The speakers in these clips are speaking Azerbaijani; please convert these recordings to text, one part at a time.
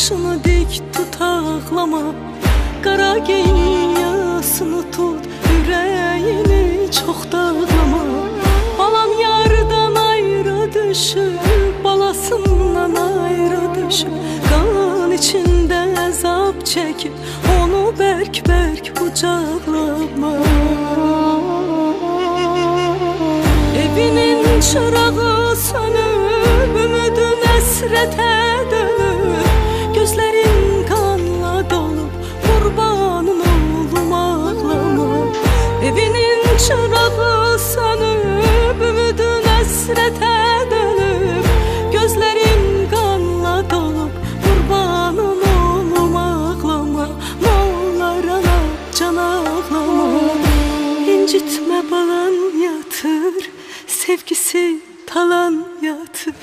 başını dik tut ağlama. Qara geyin yasını tut, ürəyini çox dağlama. Balam yardan ayrı düşüb, balasından ayrı düşüb, qan içində əzab çəkib, onu bərk-bərk qucaqlama. Evinin çırağı sönüb, ümidin əsrətə dönüb, gözlərin qanla dolub, qurbanın olum ağlama. Evinin çırağı sönüb, ümidin əsrətə dönüb, gözlərin qanla dolub, qurbanın olum ağlama. Nə olar ana, can ağlama. İncitmə balan yatır, sevgisi talan yatır.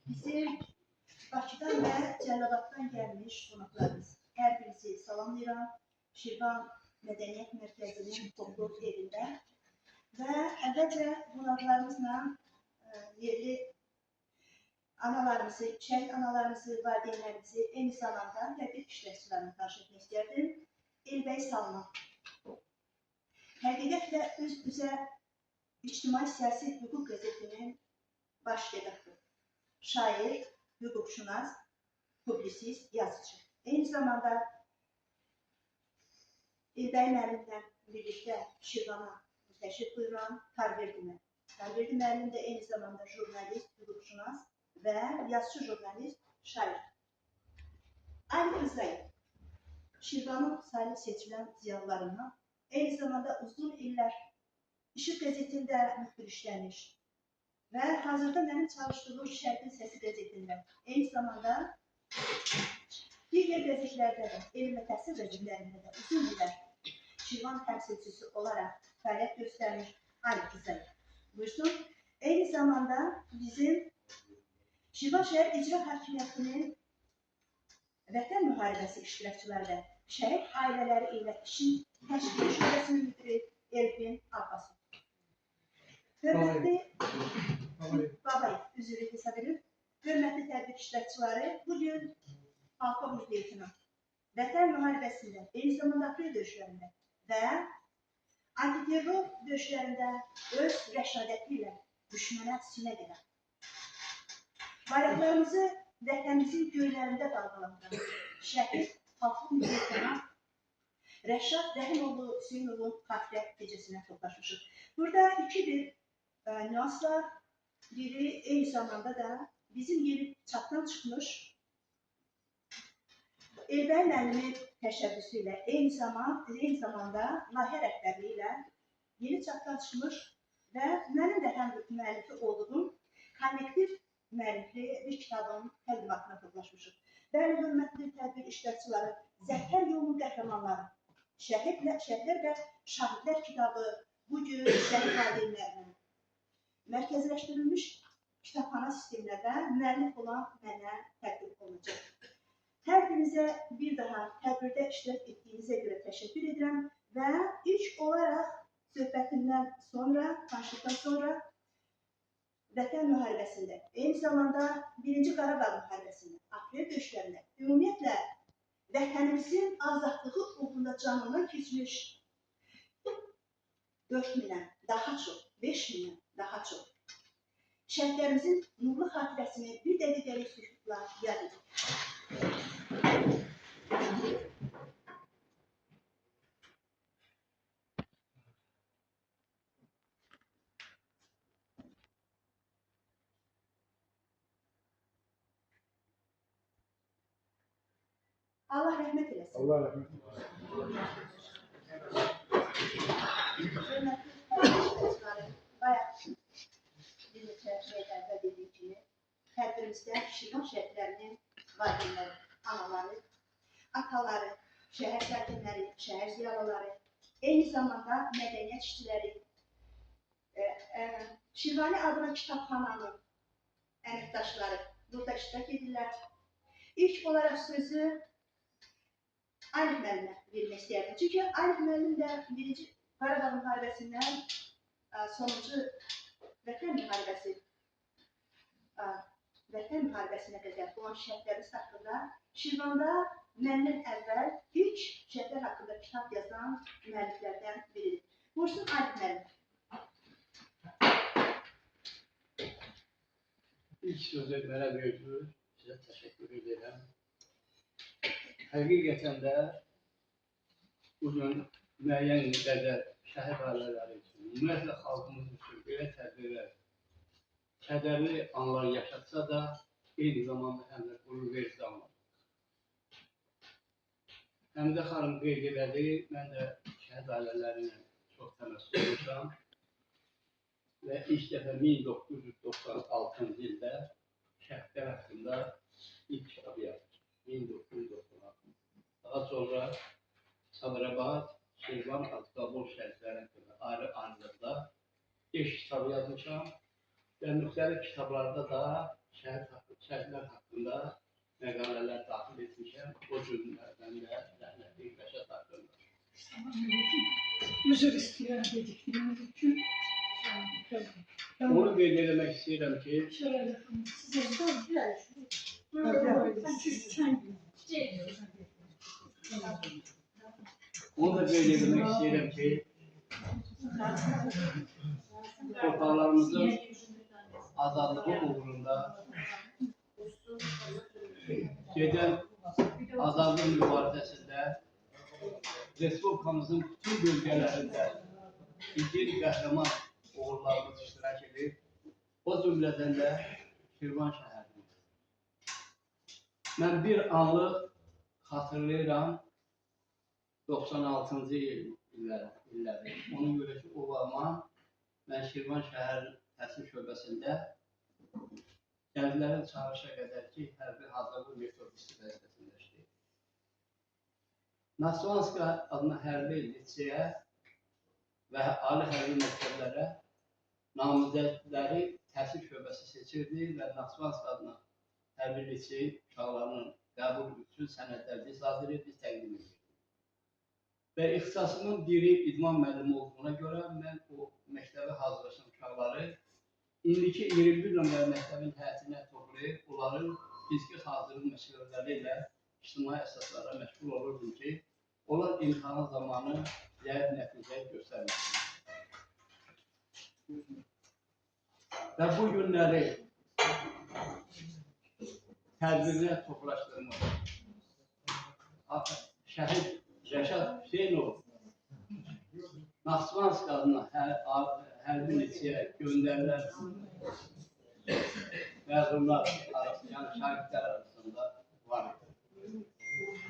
Bizim Bakıdan və Cəlilabaddan gəlmiş qonaqlarımız. Hər birisi salamlayıram. Şirvan Mədəniyyət Mərkəzinin topluluq evində və əvvəlcə qonaqlarımızla yerli analarımızı, şəhid analarımızı, valideynlərimizi, eyni zamanda tədbir işləşçilərini qarşı etmək istərdim. Elbəy Salma. Həqiqətlə üz-üzə İctimai Siyasi Hüquq qəzetinin baş redaktoru, şair, hüquqşünas, publisist, yazıcı. Eyni zamanda Elbəy müəllimlə birlikdə Şirvana təşrif buyuran Tarverdi müəllim. Tarverdi müəllim də eyni zamanda jurnalist, hüquqşünas və yazıcı jurnalist, şair. Ali Rızayev, Şirvanın sayılı seçilən ziyalılarından, eyni zamanda uzun illər İşıq qəzetində müxbir işləmiş və hazırda mənim çalışdığım Şərqin Səsi qəzetində, eyni zamanda digər qəzetlərdə də, elm və təhsil qəzetlərində də uzun illər Şirvan təmsilçisi olaraq fəaliyyət göstərmiş Ali Rızayev. Buyursun, eyni zamanda bizim Şirvan şəhər icra hakimiyyətinin vətən müharibəsi iştirakçıları və şəhid ailələri ilə işin təşkil şöbəsinin müdiri Elfin Abbasov. Hörmətli Babayev, üzrü hesab edib, hörmətli tədbir iştirakçıları, bugün Polkovnik Leytenant vətən müharibəsində, eyni zamanda aprel döyüşlərində və antiterror döyüşlərində öz rəşadəti ilə düşmənə sinə gedən, bayraqlarımızı vətənimizin göylərində dalgalandıran şəhid Polkovnik Leytenant Rəşad Rəhimoğlu Hüseynovun xatirə gecəsinə toplaşmışıq. Burada bir nüanslar, biri eyni zamanda da bizim yeni çapdan çıxmış Elbəy müəllimin təşəbbüsü ilə, eyni zamanda layihə rəhbərliyi ilə yeni çapdan çıxmış və mənim də həm müəllifi olduğum kollektiv müəllifli bir kitabın təqdimatına toplaşmışıq. Bəli, hörmətli tədbir iştirakçıları, Zəfər yolunun qəhrəmanları, Şəhidlər və Şahidlər kitabı bugün şəhid valideynlərinə mərkəzləşdirilmiş kitabxana sisteminə müəllif olan mənə təqdim olunacaq. Hər birinizə bir daha tədbirdə iştirak etdiyinizə görə təşəkkür edirəm və ilk olaraq söhbətimdən sonra, tanışlıqdan sonra vətən müharibəsində, eyni zamanda 1-ci Qarabağ müharibəsində, aprel döyüşlərində, ümumiyyətlə vətənimizin azadlığı uğrunda canından keçmiş 4000-dən daha çox, 5000-dən daha çox şəhidlərimizin nurlu xatirəsini bir dəqiqəlik sükutla yad edin. Allah rəhmət eləsin. Allah rəhmət eləsin. Bayaq bir neçə şeylərdə dediyi kimi, tədbirimizdə Şirvan şəhidlərinin valideynləri, anaları, ataları, şəhər sakinləri, şəhər ziyalıları, eyni zamanda mədəniyyət işçiləri, Şirvani adına kitabxananın əməkdaşları burada iştirak edirlər. İlk olaraq sözü Arif müəllimə vermək istəyərdim. Çünki Arif müəllim də birinci Qarabağ müharibəsindən sonuncu Vətən müharibəsinə qədər olan şəhidlərimiz haqqında Şirvanda məndən əvvəl ilk şəhidlər haqqında kitab yazan müəlliflərdən biridir. Buyursun Arif müəllim. İlk sözü mənə verdiniz, sizə təşəkkür edirəm. Həqiqətən də bugün müəyyən qədər şəhid ailələri üçün, ümumiyyətlə xalqımız üçün belə tədbirlər, kədərli anlar yaşatsa da, eyni zamanda həm də qürurverici anlar. Həmidə xanım qeyd elədi, mən də şəhid ailələrinə çox təməssül olmuşam və ilk dəfə 1996-cı ildə şəhidlər haqqında ilk kitabı yazdım. 1996. Daha sonra Sabirabad, Şirvan, Azqabul şəhidləri haqqında ayrı-ayrılıqda 5 kitabı yazmışam və müxtəlif kitablarda da şəhidlər haqqında məqalələr daxil etmişəm. O cümlələrdən də rəhmətli Rəşad haqqında. Üzr istəyirəm dedikləriniz üçün. Onu qeyd etmək istəyirəm ki, torpaqlarımızın azadlığı uğrunda gedən azadlıq mübarizəsində Respublikamızın bütün bölgələrində igid qəhrəman uğurlarımız iştirak edir. O cümlədən də Şirvan şəhərində. Mən bir anlıq xatırlayıram 96-cı illəri. Ona görə ki, o zaman mən Şirvan şəhər təhsil şöbəsində gənclərin çağırışa qədər ki, hərbi hazırlıq metodisti vəzifəsində işləyir. Naxçıvanska adına hərbi liseyə və ali hərbi məktəblərə namizədləri təhsil şöbəsi seçirdi və Naxçıvanska adına hərbi lisey uşaqlarının qəbul üçün sənədlər biz hazır edib təqdim edirdik. Və ixtisasımın biri idman müəllimi olduğuna görə mən o məktəbə hazırlaşan uşaqları indiki 21 nömrəli məktəbin həyətinə toplayıb, onların fiziki hazırlıq məşğələləri ilə ictimai əsaslara məşğul olurdum ki, onlar imtahan zamanı zəif nəticə göstərmişdir. Və bu günləri tədbirinə toplaşdırmaq, şəhid Rəşad Hüseynov Naxçıvanska adına hərbi liseyə göndərilən məzunlar arasında, yəni şagirdlər arasında var idi.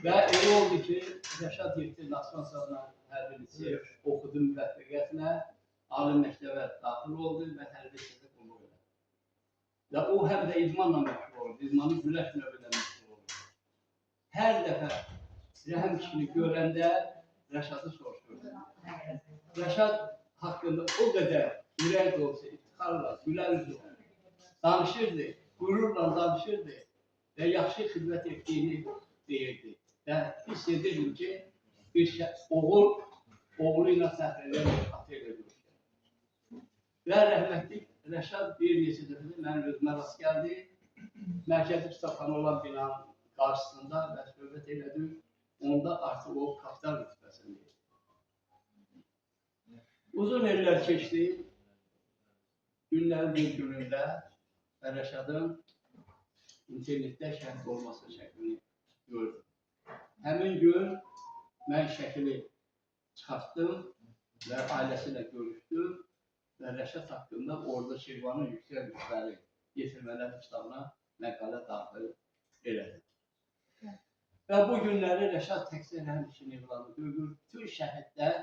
Və elə oldu ki, Rəşad getdi Naxçıvanska adına hərbi liseyə oxudu müvəffəqiyyətlə, ali məktəbə daxil oldu və hərbi liseydə qulluq elədi. Və o həm də idmanla məşğul oldu, idmanın güləş növündə məşğul oldu. Hər dəfə Rəhəm kişini görəndə Rəşadı soruşurdu. Rəşad haqqında o qədər ürək dolusu, iftixarla, gülər üzrə danışırdı, qürurla danışırdı və yaxşı xidmət etdiyini deyirdi. Və hiss edirdim ki, bir oğul oğlu ilə fəxr edən bir ata ilə görüşür. Və rəhmətli Rəşad bir neçə dəfədə mənim özümə rast gəldi. Mərkəzi kitabxana olan binanın qarşısında və söhbət elədik. Onda artıq o kapitan rütbəsindeydi. Uzun illər keçdi. Günlərin bir günündə Rəşadın internetdə şəhid olması şəklini gördüm. Həmin gün mən şəkili çıxartdım və ailəsi ilə görüşdüm və Rəşad haqqında orada Şirvanın yüksək rütbəli yetirmələr kitabına məqalə daxil elədim. Və bu günləri Rəşad təkcə həmçinin evladı görür, bütün şəhidlər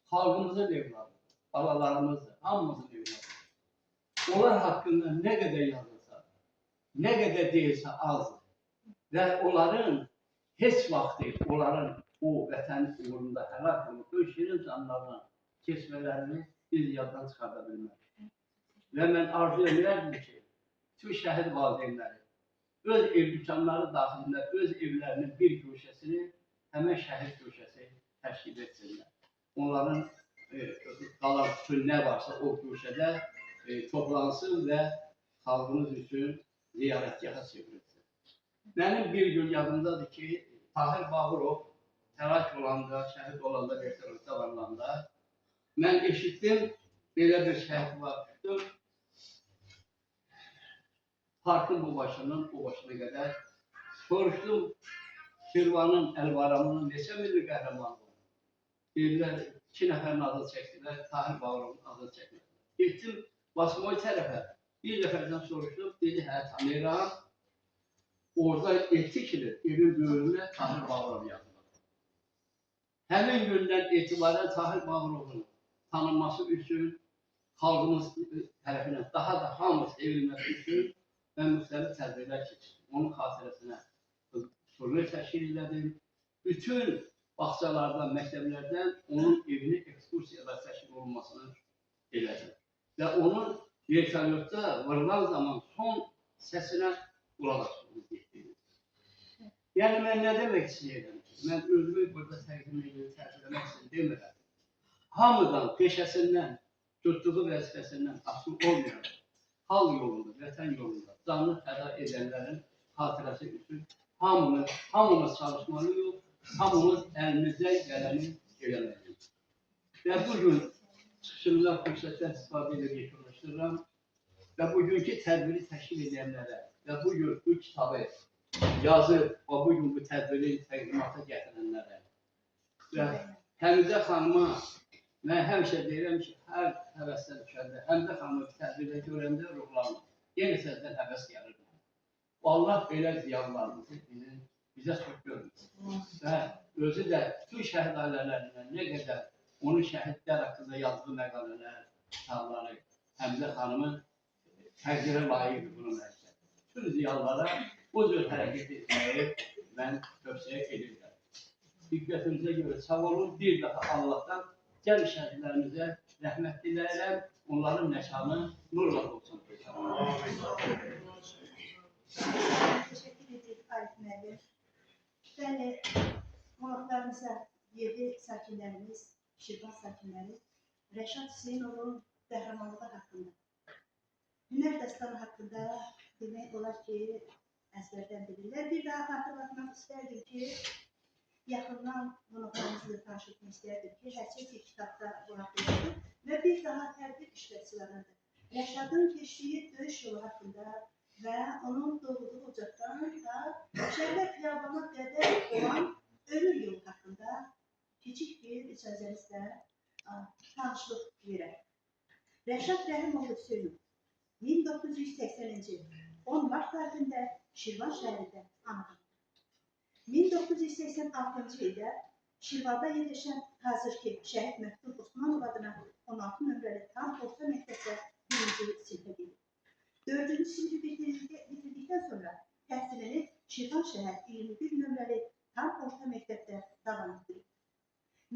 xalqımızın evladı, balalarımızdır, hamımızın evladı. Onlar haqqında nə qədər yazılsa, nə qədər deyilsə azdır. və onların heç vaxt onların o vətən uğrunda həlak olub öz şirin canlarına keçmələrini biz yaddan çıxarda bilmərik. Və mən arzu edirəm ki, tüm şəhid valideynləri öz ev dükanları daxilində öz evlərinin bir köşəsini həmən şəhid köşəsi təşkil etsinlər. Onların qalan bütün nə varsa o köşədə toplansın və xalqımız üçün ziyarətgaha çevrilsin. Mənim bir gün yadımdadır ki, Tahir Bağırov həlak olanda, şəhid olanda, vertolyotda varlanda mən eşitdim, belə bir şəhid var, düşdüm. Parkın bu başından o başına qədər soruşdum, Şirvanın, Əlvaramının neçə milli qəhrəmanı var? Deyirlər, 2 nəfərin adını çəkdilər, Tahir Bağırovun adını çəkdilər. Getdim Basmoy tərəfə, bir dəfədən soruşdum, dedi, hə, tanıyıram. Orada etkidir, evin böyrünə Tahir Bağırov yazılır. Həmin gündən etibarən Tahir Bağırovun tanınması üçün, xalqımız tərəfindən daha da hamı sevilməsi üçün mən müxtəlif tədbirlər keçirdim. Onun xatirəsinə turne təşkil elədim. Bütün bağçalardan, məktəblərdən onun evini ekskursiyada təşkil olunmasını elədim. Və onun vertolyotda vurulan zaman son səsinə qulaq asmamız getdiyini. Yəni mən nə demək istəyirəm ki, mən özümü burada təqdim edib, tərcüləmək üçün demirəm. Hamıdan, peşəsindən, tutduğu vəzifəsindən asılı olmayan, xalq yolunda, vətən yolunda canlı fəda edənlərin xatirəsi üçün hamımız çalışmalıyıq, hamımız əlimizdən gələni eləməliyik. Və bugün çıxışımdan fürsətdən istifadə edib yekunlaşdırıram və bugünkü tədbiri təşkil edənlərə və bugün bu kitabı yazıb və bugün bu tədbiri təqdimata gətirənlərə və Həmidə xanıma mən həmişə deyirəm ki, hər həvəslə düşəndə, Həmidə xanımı tədbirdə görəndə ruhlanır. Yenə səzdən həvəs gəlir. Allah belə ziyanlarımızı bizə çox görmür. Və özü də bütün şəhid ailələrindən nə qədər onun şəhidlər haqqında yazdığı məqalələr, kitabları, Həmidə xanımın təqdirə layiq bunu məhkəd. Bütün ziyanlara bu cür hərəkət etməyi mən tövsiyə edirəm. Diqqətinizə görə sağ olun. Bir daha Allahdan gəl şəhidlərimizə rəhmət diləyirəm. Onların məkanı nurla olsun. Teşekkür ederim Arif müəllim. Bəli, qonaqlarımıza yerli sakinlərimiz, Şirvan sakinləri Rəşad Hüseynovun qəhrəmanlığı haqqında, Hünər Dəstanı haqqında demək olar ki, əzbərdən bilirlər. Bir daha xatırlatmaq istərdim ki, yaxından qonaqlarımızla tanıştırmaq istərdim ki, hərçək bir kitabda qonaqlarımızdır və bir daha tədbir iştirakçılarıdır. Rəşadın keçdiyi döyüş yolu haqqında və onun doğduğu ocaqdan da Şəhər Xiyabana qədər olan ölür yolu haqqında kiçik bir icazənizlə tanışlıq verək. Rəşad Rəhimoğlu Hüseynov 1980-ci 10 mart tarixində Şirvan şəhərində anadır. 1986-cı ildə Şirvanda yerləşən hazırki Şəhid Məktub Osmanov adına 16 nömrəli tam orta məktəbdə 1-ci sinifə gedir. 4-cü sinifi bitirdikdən sonra təhsilini Şirvan şəhər 21 nömrəli tam orta məktəbdə davam etdirir.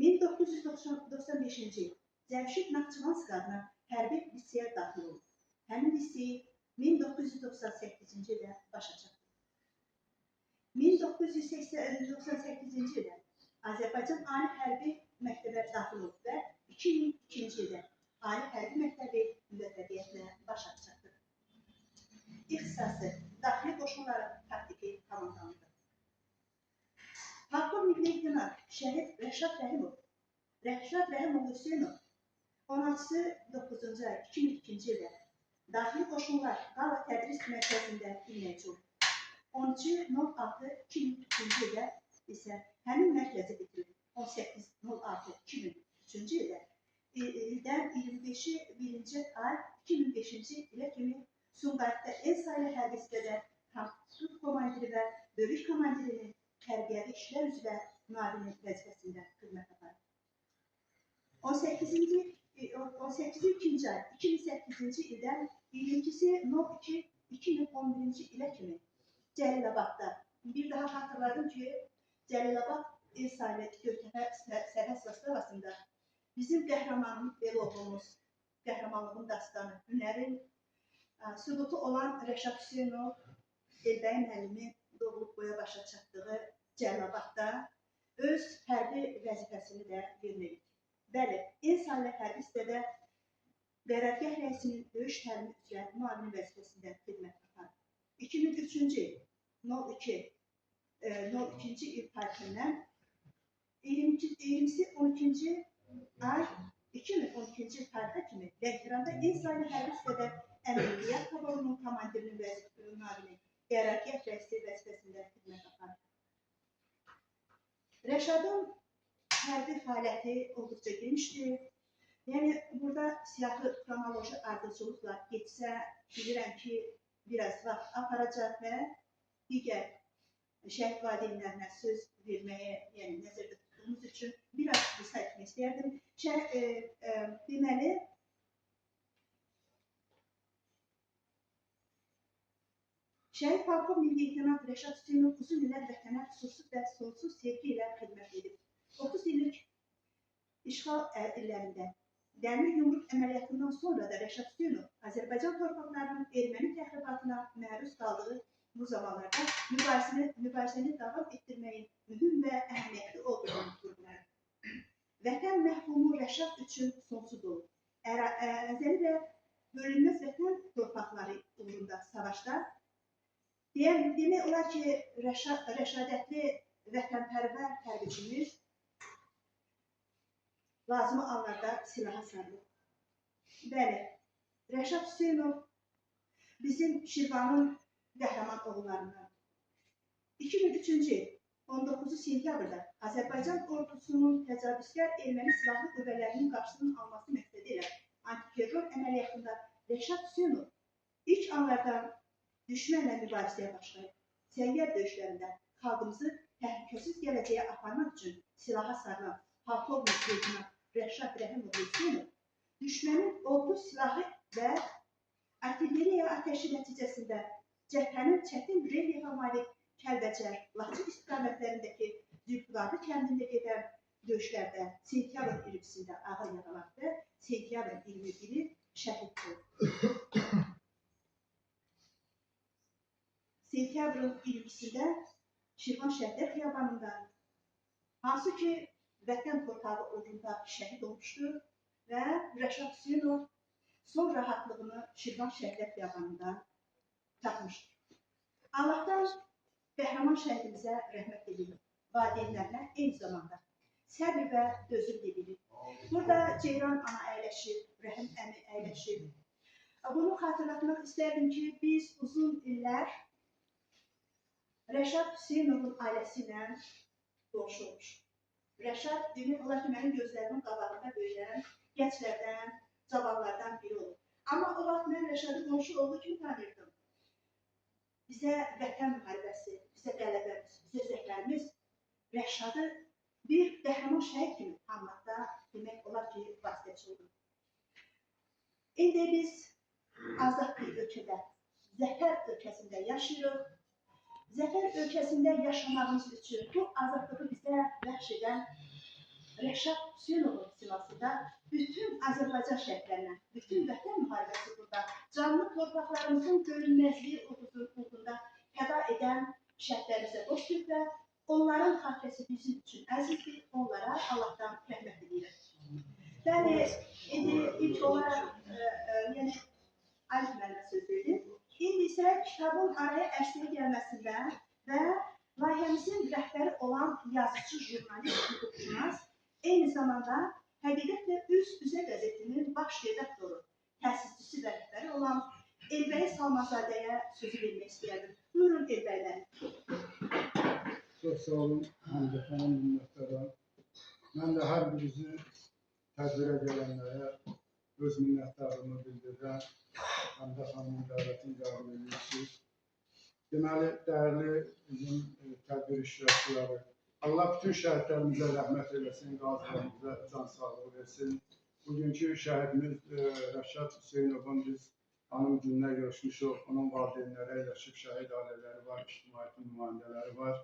1995-ci il Cəmşid Naxçıvanski adına hərbi liseyə daxil olur. Həmin liseyi 1998-ci ildə başa çatır. 1998-ci ildə Azərbaycan Ali Hərbi Məktəbə daxil olub və 2002-ci ildə Ali Hərbi Məktəbi müvəffəqiyyətlə başa çatır. İxtisası Daxili Qoşunları Taktiki Komandanlığı. Polkovnik leytenant Şəhid Rəşad Rəhimov, Rəşad Rəhimoğlu Hüseynov 16-9-cu ay 2002-ci ildə Daxili Qoşunlar Qala Tədris Mərkəzində dinləyici olur. 13.06.2002-ci ildə isə həmin mərkəzi bitirir. 18.06.2003-cü ildən 25-ci ay 2005-ci ilə kimi Sumqayıtda el sayılı hərbi hissədə tankut komandiri və bölük komandirinin tərbiyəvi işlər üzrə müavini vəzifəsində xidmət aparır. 18-ci ay 2008-ci ildən 22-si 02-2011-ci ilə kimi Cəlilabadda bir daha hatırladım ki Cəlilabad il sahibi Göytəpə sərhəd zastavasında bizim qəhrəmanlığın dastanı, hünərin sübutu olan Rəşad Hüseynov, Elbəy müəllimi doğulub boya başa çatdığı Cəlilabadda öz hərbi vəzifəsini də yerinə yetirdi. Bəli, il sahibi hərbi hissədə qərargah rəisinin döyüş təlimi üzrə müavini vəzifəsində xidmət apardı. 2003-cü il 02-ci il tarixindən 12-ci ay 2012-ci il tarixə kimi Lənkəranda il sahibi hərbi hissədə əməliyyat taborunun komandirinin vəzifəsində müavini qərargah rəisi vəzifəsində xidmət apardı. Rəşadın hərbi fəaliyyəti olduqca genişdir. Yəni, burada siyahı kronoloji ardıcılıqla geçsə, bilirəm ki, biraz vaxt aparacaq və digər şəhid valideynlərinə söz verməyə, yəni nəzərdə tutduğumuz üçün biraz qısa etmək istəyərdim. Deməli, şəhid polkovnik leytenant Rəşad Hüseynov uzun illər vətənə xüsusi və sonsuz sevgi ilə xidmət edib. 30 illik işğal illərində Dəmir Yumruq əməliyyatından sonra da Rəşad Hüseynov Azərbaycan torpaqlarının erməni təxribatına məruz qaldığı bu zamanlarda mübahisəni davam etdirməyin mühüm və əhəmiyyətli olduğunu vurğuladı. Vətən məhrumu Rəşad üçün sonsuz olub. Əzəli və bölünməz vətən torpaqları uğrunda savaşda demək olar ki, rəşadətli vətənpərvər hərbicimiz lazımı anlarda silaha sarılıb. Bəli, Rəşad Hüseynov bizim Şirvanın qəhrəman oğullarından. 2003-cü il 19 sentyabrda Azərbaycan ordusunun təcavüzkar erməni silahlı qüvvələrinin qarşısının alması məqsədi ilə antiterror əməliyyatında Rəşad Hüseynov ilk anlarda düşmənlə mübarizəyə başlayıb. Səyyar döyüşlərində xalqımızı təhlükəsiz gələcəyə aparmaq üçün silaha sarılan polkovnik leytenant Rəşad Rəhimov Hüseynov düşmənin odlu silahı və artilleriya ateşi nəticəsində cəbhənin çətin relyefə malik Kəlbəcər, Laçın istiqamətlərindəki Zülfüqarlı kəndində gedən döyüşlərdə sentyabr 22-sində ağır yaralandı və sentyabr 21-i şəhid oldu. Sentyabrın 22-sində Şirvan Şəhidlər Xiyabanında hansı ki vətən torpağı uğrunda şəhid olmuşdur və Rəşad Hüseynov son rahatlığını Şirvan Şəhidlər Xiyabanında tapmışdır. Allahdan qəhrəman şəhidimizə rəhmət edilir. Valideynlərinə eyni zamanda səbr və dözüm edilir. Burada Ceyran ana əyləşir, Rəhim əmi əyləşir. Bunu xatırlatmaq istərdim ki, biz uzun illər Rəşad Hüseynovun ailəsi ilə qonşu olmuşdur. Rəşad demək olar ki, mənim gözlərimin qabağında böyüyən gənclərdən, cavanlardan biri olur. Amma o vaxt mən Rəşadı qonşu olduğu kimi tanıyırdım. Bizə vətən müharibəsi, bizə qələbəmiz, bizə zəfərimiz Rəşadı bir qəhrəman şəhid kimi tanımaqda demək olar ki, vasitəçi olur. İndi biz azad bir ölkədə, zəfər ölkəsində yaşayırıq. Zəfər ölkəsində yaşamağımız üçün bu azadlığı bizə bəxş edən Rəşad Hüseynovun simasında bütün Azərbaycan şəhidlərinə, bütün vətən müharibəsi burada canlı torpaqlarımızın görünməzliyi uğrunda fəda edən şəhidlərimizə dost və onların xatirəsi bizim üçün əzizdir, onlara Allahdan rəhmət edirəm. Bəli, ilk olaraq Alif müəllimə söz verdim. İndi isə kitabın araya ərsəyə gəlməsində və layihəmizin rəhbəri olan yazıcı, jurnalist, hüquqşünas, eyni zamanda Həqiqət və Üz-Üzə qəzetinin baş redaktoru, təsisçisi və rəhbəri olan Elbəy Salmanzadəyə sözü vermək istəyərdim. Buyurun Elbəylər. Çox sağ olun, Həmdə xanım, minnətdaram. Mən də hər birisi tədbirə gələnlərə öz minnətdarlığımı bildirirəm. Həmdə xanımın dəvətini qəbul edirsiniz. Deməli, dəyərli bizim tədbir iştirakçıları, Allah bütün şəhidlərimizə rəhmət eləsin, qazilərimizə can sağlığı versin. Bugünkü şəhidimiz Rəşad Hüseynovun biz Hanım gününə görüşmüşük, onun valideynləri əyləşib, şəhid ailələri var, ictimaiyyətin nümayəndələri var.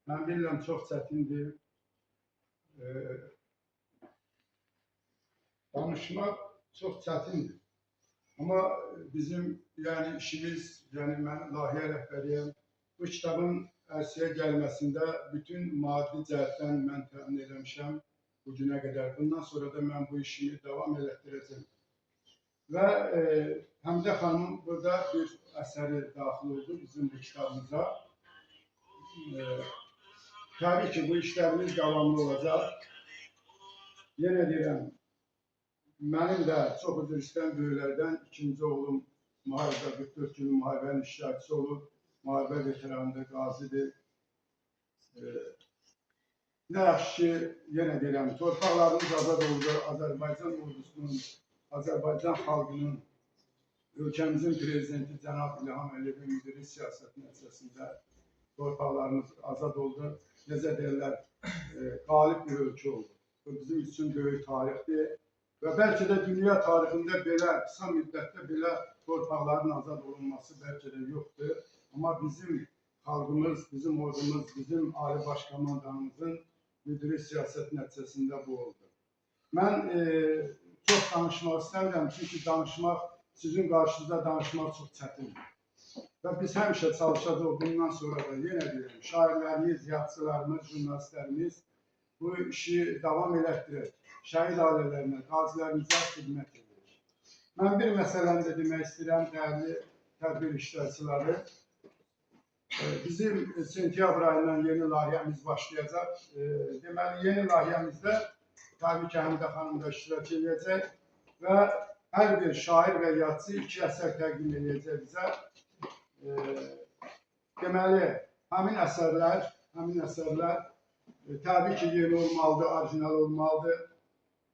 Mən bilirəm, çox çətindir. Danışmaq çox çətindir. Amma bizim yəni işimiz, yəni mən layihə rəhbəriyəm. Bu kitabın ərsəyə gəlməsində bütün maddi cəhətdən mən təmin eləmişəm bu günə qədər. Bundan sonra da mən bu işimi davam elətdirəcəm. Və Həmidə xanım burada bir əsəri daxil oldu bizim bu kitabımıza. Təbii ki, bu işlərimiz davamlı olacaq. Yenə deyirəm, mənim də çox üzr istəyən böyüklərdən ikinci oğlum müharibə, 44 günlük müharibənin iştirakçısı olub, müharibə veteranıdır, qazidir. Nə yaxşı ki, yenə deyirəm, torpaqlarımız azad oldu, Azərbaycan ordusunun, Azərbaycan xalqının, ölkəmizin prezidenti Cənab İlham Əliyevin müdiri siyasəti nəticəsində torpaqlarımız azad oldu. Necə deyirlər, qalib bir ölkə oldu. Bu bizim üçün böyük tarixdir və bəlkə də dünya tarixində belə, qısa müddətdə belə torpaqların azad olunması bəlkə də yoxdur. Amma bizim xalqımız, bizim ordumuz, bizim Ali Baş Komandanımızın müdiri siyasəti nəticəsində bu oldu. Mən çox danışmaq istəmirəm, çünki danışmaq, sizin qarşınızda danışmaq çox çətindir. Və biz həmişə çalışacaq bundan sonra da yenə deyirəm, şairlərimiz, yazıçılarımız, jurnalistlərimiz bu işi davam elətdirir. Şəhid ailələrinə, qazilərimizə xidmət edir. Mən bir məsələni də demək istəyirəm, dəyərli tədbir iştirakçıları. Bizim sentyabr ayından yeni layihəmiz başlayacaq. Deməli, yeni layihəmizdə təbii ki, Həmidə xanım da iştirak edəcək və hər bir şair və yazıçı 2 əsər təqdim edəcək bizə. Deməli, həmin əsərlər təbii ki, yeni olmalıdır, orijinal olmalıdır,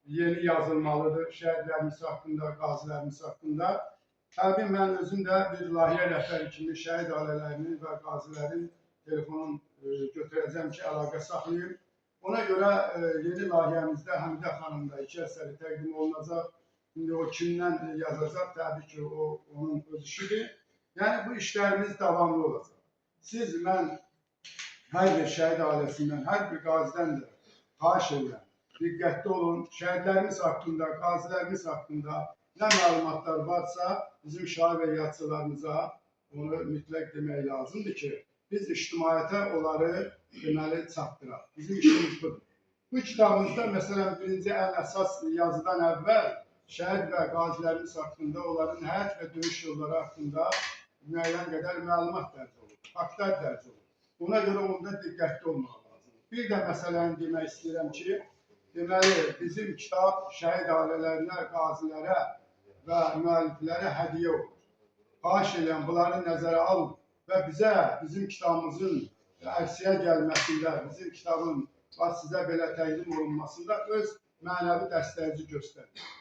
yeni yazılmalıdır şəhidlərimiz haqqında, qazilərimiz haqqında. Təbii mən özüm də bir layihə rəhbəri kimi şəhid ailələrinin və qazilərin telefonunu götürəcəm ki, əlaqə saxlayım. Ona görə yeni layihəmizdə Həmidə xanımda 2 əsəri təqdim olunacaq. İndi o kimdən yazacaq, təbii ki, o onun öz işidir. Yəni, bu işlərimiz davamlı olacaq. Siz, mən hər bir şəhid ailəsindən, hər bir qazidən də xahiş edirəm. Diqqətli olun, şəhidlərimiz haqqında, qazilərimiz haqqında nə məlumatlar varsa, bizim şair və yazıçılarımıza onu mütləq demək lazımdır ki, biz ictimaiyyətə onları deməli çatdıraq. Bizim işimiz budur. Bu kitabımızda, məsələn, birinci ən əsas yazıdan əvvəl şəhid və qazilərimiz haqqında, onların həyat və döyüş yolları haqqında müəyyən qədər məlumat dərc olur, faktlar dərc olur. Ona görə onda diqqətli olmaq lazımdır. Bir də məsələni demək istəyirəm ki, deməli, bizim kitab şəhid ailələrinə, qazilərə və müəlliflərə hədiyyə olur. Xahiş edirəm, bunları nəzərə alın və bizə, bizim kitabımızın ərsəyə gəlməsində, bizim kitabın sizə belə təqdim olunmasında öz mənəvi dəstəyici göstərir.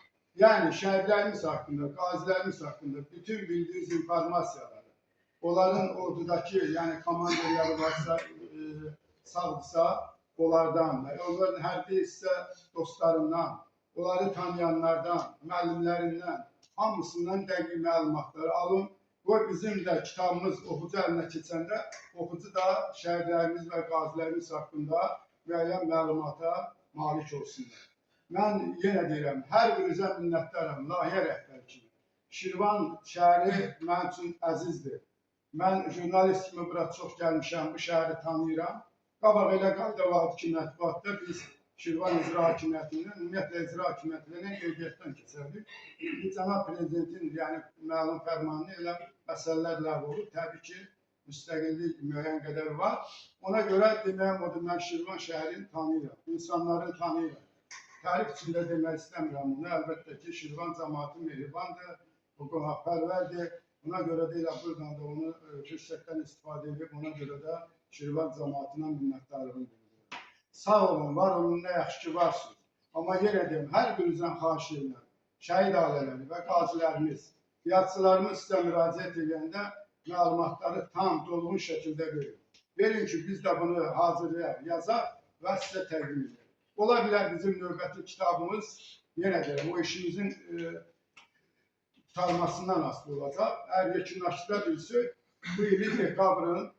Yəni, şəhidlərimiz haqqında, qazilərimiz haqqında bütün bildiyiniz informasiyaları, onların ordudakı, yəni komanderləri varsa, sağdırsa, onlardan, onların hərbi hissə dostlarından, onları tanıyanlardan, müəllimlərindən, hamısından dəqiq məlumatları alın. Bu bizim də kitabımız oxucu əlinə keçəndə, oxucu da şəhidlərimiz və qazilərimiz haqqında müəyyən məlumata malik olsunlar. Mən yenə deyirəm, hər birinizə minnətdaram, layihə rəhbəri kimi. Şirvan şəhəri mənim üçün əzizdir. Mən jurnalist kimi bura çox gəlmişəm, bu şəhəri tanıyıram. Qabaq elə qayda vardı ki, mətbuatda biz Şirvan İcra Hakimiyyətindən, ümumiyyətlə İcra Hakimiyyətindən qeydiyyatdan keçərdik. Cənab Prezidentin, yəni məlum fərmanını elə məsələlər ləğv olub. Təbii ki, müstəqillik müəyyən qədər var. Ona görə deməyəm odur, mən Şirvan şəhərini tanıyıram, insanları tanıyıram. Tarix içində demək istəmirəm bunu. Əlbəttə ki, Şirvan cəmaatı mehribandır, bu qonaqpərvərdir. Ona görə də elə buradan da onu fürsətdən istifadə edib, ona görə də Şirvan cəmaatına minnətdarlığını bildirirəm. Sağ olun, var olun, nə yaxşı ki varsınız. Amma yenə deyim, hər birinizdən xahiş edirəm, şəhid ailələri və qazilərimiz, yazıçılarımız sizə müraciət edəndə məlumatları tam, dolğun şəkildə verin. Verin ki, biz də bunu hazırlayaq, yazaq və sizə təqdim edək. Ola bilər bizim növbəti kitabımız, yenə deyirəm, o işimizin qurtarmasından asılı olacaq. Əgər yekunlaşdıra bilsək, bu ili dekabrın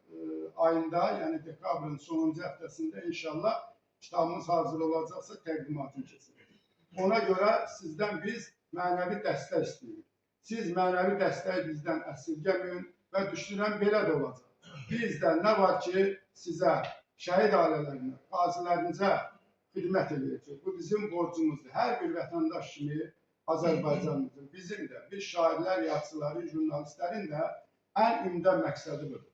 ayında, yəni dekabrın sonuncu həftəsində inşallah kitabımız hazır olacaqsa təqdimatını keçirir. Ona görə sizdən biz mənəvi dəstək istəyirik. Siz mənəvi dəstəyi bizdən əsirgəməyin və düşünürəm belə də olacaq. Bizdə nə var ki, sizə, şəhid ailələrinə, qazilərinizə xidmət edəcək. Bu bizim borcumuzdur. Hər bir vətəndaş kimi Azərbaycanlıdır. Bizim də, biz şairlər, yazıçıların, jurnalistlərin də ən ümdə məqsədi budur.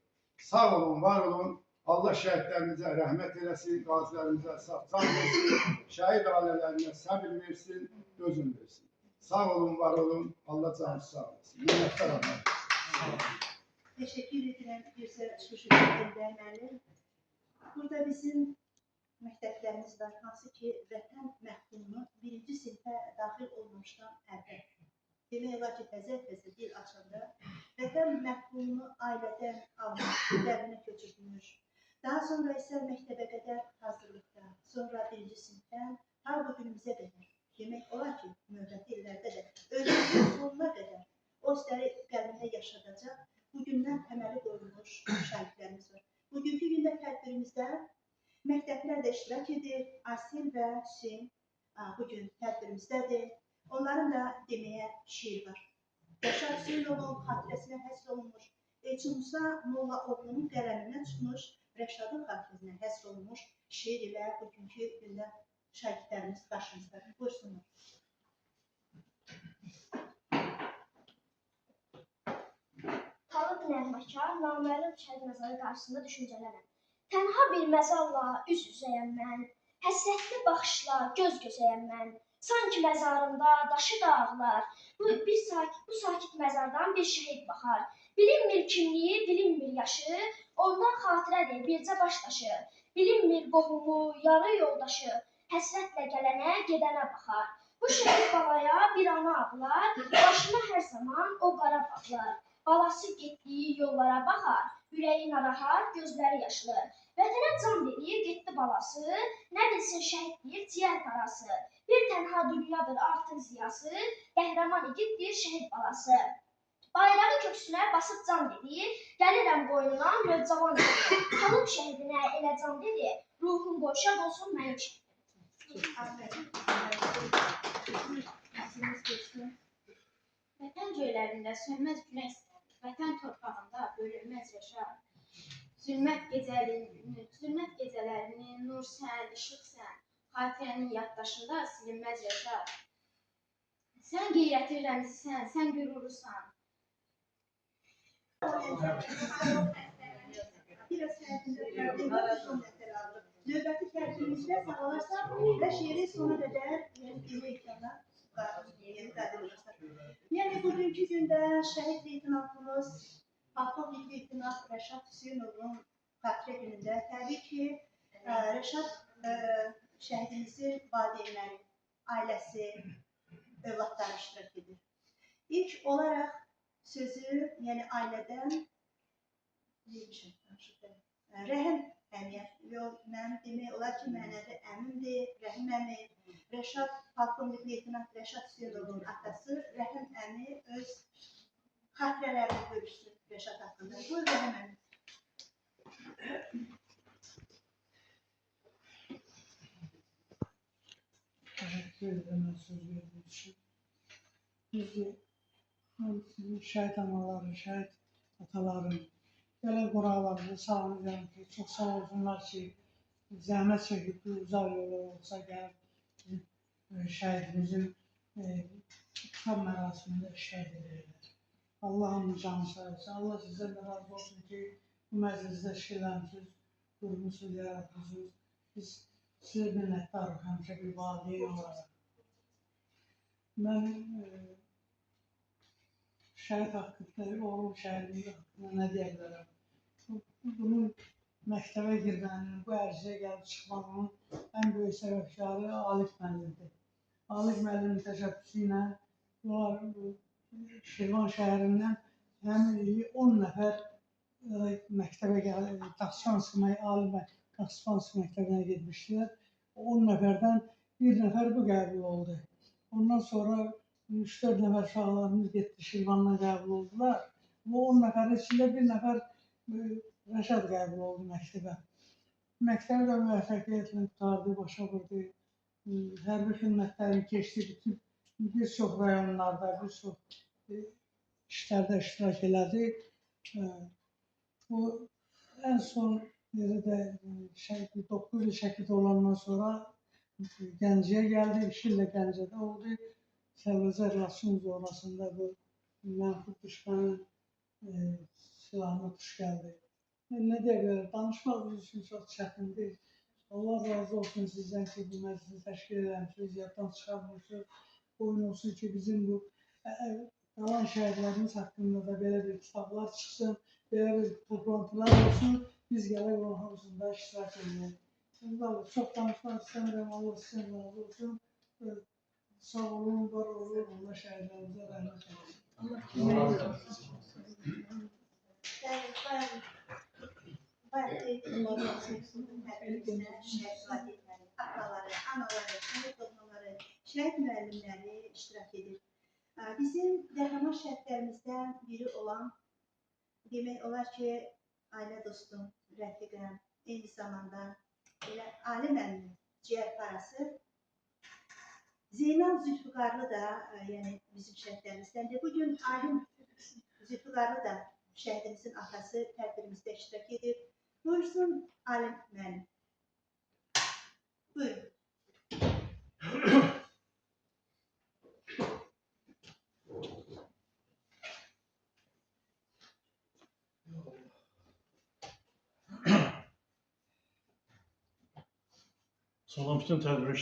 Sağ olun, var olun. Allah şəhidlərimizə rəhmət eləsin, qazilərimizə sağ versin, şəhid ailələrinə səbir versin, dözüm versin. Sağ olun, var olun. Allah canınızı sağ olasın. Minnətlər olun. Teşekkür ederim Gürsel Şuşu'nun müəllim. Burada bizim məktəblərimiz var, hansı ki, vətən məhkumunu birinci sinfə daxil olmamışdan əvvəl. Demək olar ki, təzə dil açanda vətən məhkumunu ailədən almış, evlərinə köçürülmüş. Daha sonra isə məktəbə qədər hazırlıqda, sonra birinci sinifdən ta bu günümüzə qədər. Demək olar ki, növbəti illərdə də ömrünün sonuna qədər o istəri qəlbində yaşadacaq, bugündən təməli qoyulmuş şəhidlərimiz var. Bugünkü gündə tədbirimizdə məktəblər də iştirak edir, Asil və Hüseyin bugün tədbirimizdədir. Onların da deməyə şiir var. Rəşad Hüseynovun xatirəsinə həsr olunmuş, Elçin Musa Mollaoğlu'nun qələmindən çıxmış, Rəşadın xatirəsinə həsr olunmuş şiir ilə bugünkü gündə şəhidlərimiz qarşımızda. Buyursunlar. Talib nəğməkar, naməlum şəhid məzarı qarşısında düşüncələnəm. Tənha bir məzarla üz-üzəyəm mən, həsrətli baxışla göz-gözəyəm mən. Sanki məzarımda daşı dağlar, bu sakit məzardan bir şəhid baxar. Bilinmir kimliyi, bilinmir yaşı, ondan xatirədir bircə baş daşı. Bilinmir qohumu, yarı yoldaşı, həsrətlə gələnə, gedənə baxar. Bu şəhid balaya bir ana ağlar, başına hər zaman o qara bağlar. Balası getdiyi yollara baxar, ürəyi narahat, gözləri yaşlı. Vətənə can verir, getdi balası, nə bilsin şəhiddir ciyər qarası. Bir tənha dünyadır artıq ziyası, qəhrəman igiddir şəhid balası. Bayrağı köksünə basıb can dedi, gəlirəm qoynuna mövcavan dedi. Talib şəhidinə elə can dedi, ruhun qoşaq olsun mənim Vətən göylərində sönməz günəş istədir, vətən torpağında bölünməz yaşar. Zülmət gecələrinin nur sən, işıq sən, xatirənin yaddaşında silinməz yaşar. Sən qeyrətin rəmzisən, sən qürurusan. Biraz növbəti tərkibimizdə sağlarsaq və şiiri sona qədər yeni ekranda qədim olursak. Yəni, bugünkü gündə şəhid leytenantımız, polkovnik leytenant Rəşad Hüseynovun xatirə günündə təbii ki, Rəşad şəhidimizin valideynləri, ailəsi, övladları iştirak edir. İlk olaraq sözü, yəni ailədən Rəhim əmiyə, mənim demək olar ki, mənəvi əmimdir, Rəhim əmi, Rəşad, polkovnik leytenant Rəşad Hüseynovun atası, Rəhim əmi öz xatirələrini bölüşsün Rəşad haqqında. Buyur, Rəhim əmi. Teşekkür ederim söz verdiğiniz için. Bizi şəhid anaları, şəhid ataların, belə qonaqlarımızı salamlayıram ki, çox sağ olsunlar ki, zəhmət çəkib bir uzaq yolu olsa gəlib şəhidimizin kitab mərasimində iştirak edirlər. Allah'ın canı sağ olsun. Allah sizdən də razı olsun ki, bu məclisdə işləmişsiniz, qurmuşsuz, yaratmışsınız. Biz sizə minnətdarıq həmişə bir valideyn olaraq. Mən şəhid haqqında, oğlum şəhidimiz haqqında nə deyə bilərəm? Bunun məktəbə girmənin, bu ərzəyə gəlib çıxmağının ən böyük səbəbkarı Alif müəllimdir. Alif müəllimin təşəbbüsü ilə Şirvan şəhərindən həmin ili 10 nəfər məktəbə gəlib, Taxçıvanski məktəbinə getmişdilər. 10 nəfərdən bir nəfər bu qəbul oldu. Ondan sonra 3-4 nəfər uşaqlarımız getdi, Şirvandan qəbul oldular. Bu 10 nəfərin içində bir nəfər Rəşad qəbul oldu məktəbə. Məktəbi də müvəffəqiyyətlə qurtardı, başa vurdu. Hərbi xidmətlərini keçdi, bütün bir çox rayonlarda, bir çox işlərdə iştirak elədi. Bu ən son yeri də 9 il Şəkidə olandan sonra Gəncəyə gəldi, 2 il də Gəncədə oldu. Sərvəzər Rasun zonasında bu mənfur düşmənin silahına tuş gəldi. Nə deyə bilərəm, danışmaq bizim üçün çox çətindir. Allah razı olsun sizdən ki, bu məclisi təşkil eləmişsiniz, yaddan çıxarmırsınız. Oyun olsun ki, bizim bu qalan şəhidlərimiz haqqında da belə bir kitablar çıxsın, belə bir toplantılar olsun, biz gələk onun hamısında iştirak edək. Çox danışmaq istəmirəm, Allah sizdən razı olsun. Sağ olun, var olun, Allah şəhidlərimizə rəhmət edin. Allah kimə ataları, anaları, şəhid doğmaları, şəhid müəllimləri iştirak edir. Bizim qəhrəman şəhidlərimizdən biri olan, demək olar ki, ailə dostum, rəfiqəm, eyni zamanda elə ali müəllim ciyərparası Zeynal Zülfüqarlı da, yəni bizim şəhidlərimizdəndir. Bugün alim Zülfüqarlı da şəhidimizin atası tədbirimizdə iştirak edir. Buyursun alim müəllim. Buyurun. Salam bütün tədbir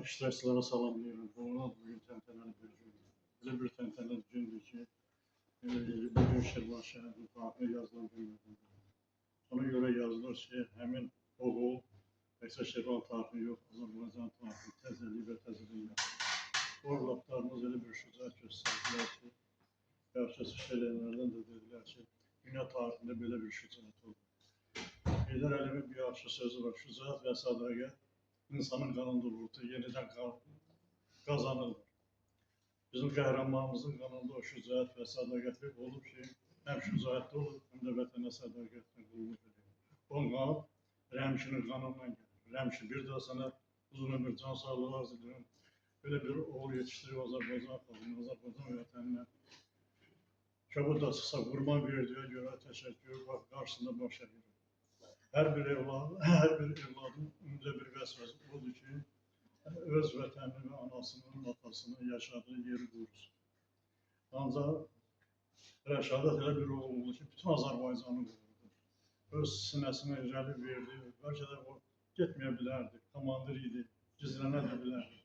iştirakçılara salamlayıram. Doğrudan bugün təntənəli bir gündür. Belə bir təntənəli gündür ki, bugün Şirvan şəhərinin tarixi yazılan gündür. Ona görə yazılır ki, həmin oğul təkcə Şirvan tarixini yox, Azərbaycan tarixini təzəliyi və təzəliyi yapır. O evlatlarımız elə bir şücaət göstərdilər ki, yaxşı şeylərdən də dedilər ki, dünya tarixində belə bir şücaət olur. Heydər Əliyevin bir yaxşı sözü var, şücaət və sədaqət insanın qanında olurdu, yenidən qazanılır. Bizim qəhrəmanımızın qanında o şücaət və sədaqətli olub ki, həm şücaətli olub, həm də vətənə sədaqətli qulluq edir. Onun qanı Rəmşinin qanından gəlir. Rəmşi, bir daha sənə uzun ömür, can sağlığı arz edirəm. Belə bir oğul yetişdirib Azərbaycan xalqına, Azərbaycan vətəninə. Kəbud da çıxsa, qurban verdiyə görə təşəkkür, qarşısında baş edir. Hər bir evladın ümdə bir vəsvəsi odur ki, öz vətənini və anasının, atasının yaşadığı yeri qorusun. Ancaq Rəşadət elə bir oğul oldu ki, bütün Azərbaycanı qorurdu. Öz sinəsini irəli verdi, bəlkə də o getməyə bilərdi, komandir idi, gizlənə də bilərdi.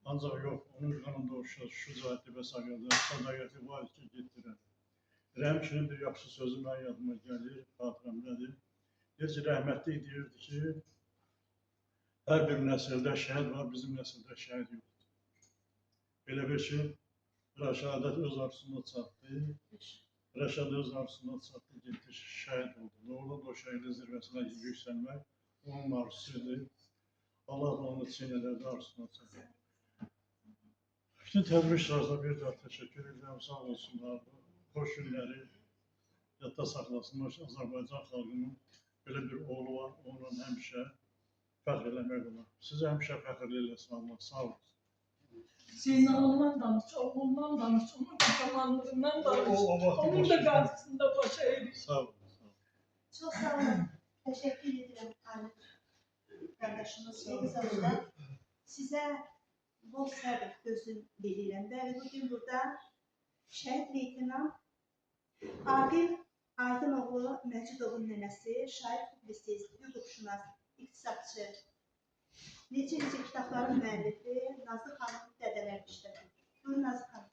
Ancaq yox, onun qanında o şücaətli və sədaqətli var ki, getdirər. Rəmşinin bir yaxşı sözü mən yadıma gəlir, xatirəmdədir. Deyir ki, rəhmətlik deyirdi ki, hər bir nəsildə şəhid var, bizim nəsildə şəhid yoxdur. Belə bir ki, Rəşadət öz arzusuna çatdı, Rəşad öz arzusuna çatdı, getdi, şəhid oldu. Doğrudan o şəhidin zirvəsinə yüksəlmək onun arzusuydu. Allah da onu çiynələrdə arzusuna çatdı. Bütün tədbir iştirakçılara bir daha təşəkkür edirəm, sağ olsunlar. Xoş günləri yadda saxlasınlar Azərbaycan xalqının. Belə bir oğlu var, onunla həmişə fəxr eləmək olar. Sizi həmişə fəxr eləsin Allah, sağ olun. Zeynal'dan danış, oğlundan danış, onun kahramanlığından danış, onun da qarşısında başa eğilir. Sağ olun. Çox sağ olun. Təşəkkür edirəm alim qardaşımız. Eyni zamanda sizə bol səbr gözüm diləyirəm. Bəli, bugün burada şəhid leytenant Aqil Aydınoğlu Məcidovun nənəsi, şair publisist, hüquqşünas, iqtisadçı, necə kitabların müəllifi Nazlı xanım dədələr işlədir. Buyurun Nazlı xanım.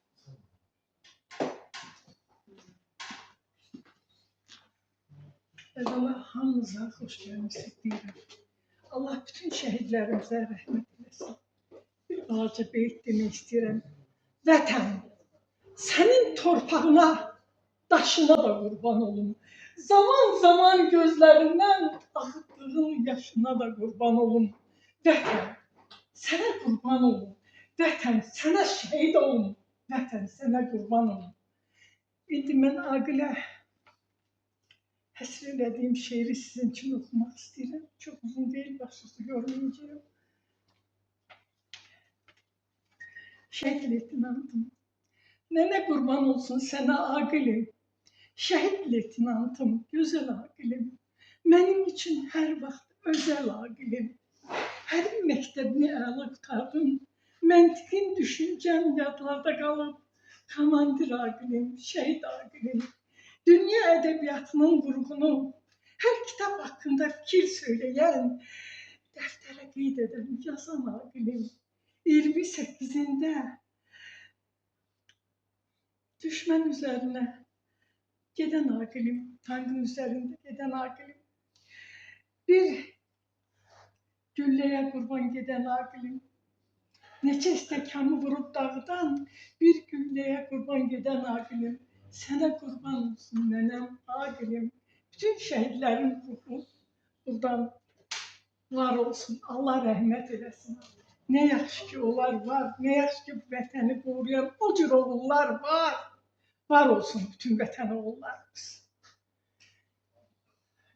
Əvvəla hamınıza xoş gəlmişsiniz deyirəm. Allah bütün şəhidlərimizə rəhmət eləsin. Bir balaca beyt demək istəyirəm. Vətən, sənin torpağına, daşına da qurban olum. Zaman zaman gözlərindən axıtdığın yaşına da qurban olum. Vətən, sənə qurban olum. Vətən, sənə şəhid olum. Vətən sənə qurban olum. İndi mən Aqilə həsr elədiyim şeiri sizin üçün oxumaq istəyirəm. Çox uzun deyil, başınızı görməyəcəyim. Şəhid leytenantım, nənə qurban olsun sənə Aqilim. Şəhid leytenantım, gözəl Aqilim. Mənim üçün hər vaxt özəl Aqilim. Hərim məktəbini əla qurtardım. Məntiqin düşüncəm yadlarda qalıb. Komandir Aqilim, şəhid Aqilim. Dünya ədəbiyyatının qurğunu, hər kitab haqqında fikir söyləyən, dəftərə qeyd edən, yazan Aqilim. 28'inde düşman üzerine giden Aqilim, tankın üzerinde giden Aqilim. Bir gülleye kurban giden Aqilim. Neçə istəkamı vurub dağdan, bir gülleye kurban giden Aqilim. Sənə qurban olsun nənəm Aqilim. Bütün şəhidlərin ruhu buradan var olsun. Allah rəhmət eləsin. Ne yaxşı ki onlar var, ne yaxşı ki bu vətəni qoruyan o cür oğullar var. Var olsun bütün vətən oğullarımız.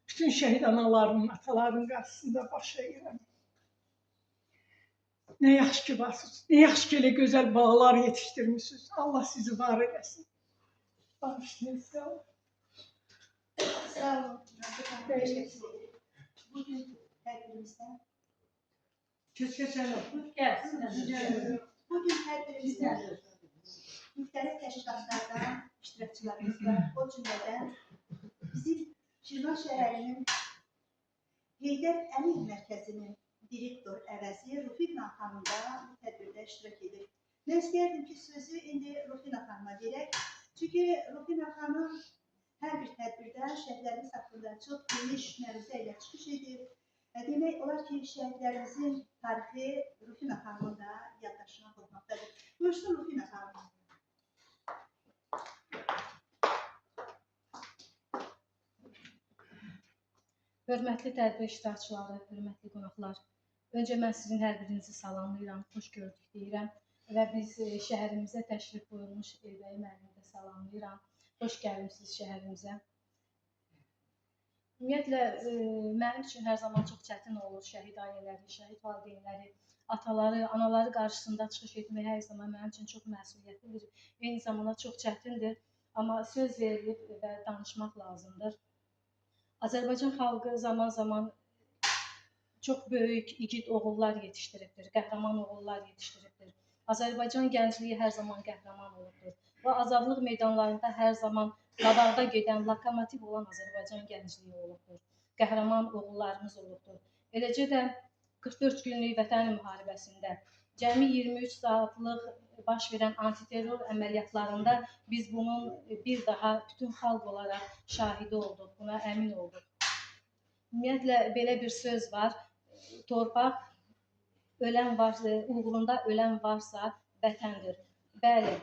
Bütün şəhid anaların, ataların qarşısında baş əyirəm. Ne yaxşı ki varsınız, ne yaxşı ki elə gözəl balalar yetişdirmişsiniz. Allah sizi var eləsin. Bağışlayın, sağ olun. Sağ olun. Bugün her birimizden Bugün her birimizden müxtəlif təşkilatlardan iştirakçılarımız var. O cümlədən bizim Şirvan şəhərinin Heydər Əliyev Mərkəzinin direktor əvəzi Rufina xanım da bu tədbirdə iştirak edir. Mən istəyərdim ki, sözü indi Rufina xanıma verək. Çünki Rufina xanım hər bir tədbirdə şəhidlərimiz haqqında çox geniş məruzə ilə çıxış edir. Demək olar ki, şəhidlərimizin tarixi Rufina xanımın da yaddaşına qoymaqdadır. Buyursun Rufina xanım. Hörmətli tədbir iştirakçıları, hörmətli qonaqlar. Öncə mən sizin hər birinizi salamlayıram, xoş gördük deyirəm. Və biz şəhərimizə təşrif buyurmuş Elbəy müəllimi də salamlayıram. Xoş gəlmişsiniz şəhərimizə. Ümumiyyətlə, mənim üçün hər zaman çox çətin olur şəhid ailələri, şəhid valideynləri, ataları, anaları qarşısında çıxış etmək hər zaman mənim üçün çox məsuliyyətlidir. Eyni zamanda çox çətindir, amma söz verilib və danışmaq lazımdır. Azərbaycan xalqı zaman-zaman çox böyük, igid oğullar yetişdiribdir, qəhrəman oğullar yetişdiribdir. Azərbaycan gəncliyi hər zaman qəhrəman olubdur və azadlıq meydanlarında hər zaman qabaqda gedən, lokomotiv olan Azərbaycan gəncliyi olubdur. Qəhrəman oğullarımız olubdur. Eləcə də 44 günlük vətən müharibəsində cəmi 23 saatlıq baş verən antiterror əməliyyatlarında biz bunun bir daha bütün xalq olaraq şahidi olduq, buna əmin olduq. Ümumiyyətlə, belə bir söz var, torpaq ölən varsa, uğrunda ölən varsa vətəndir. Bəli,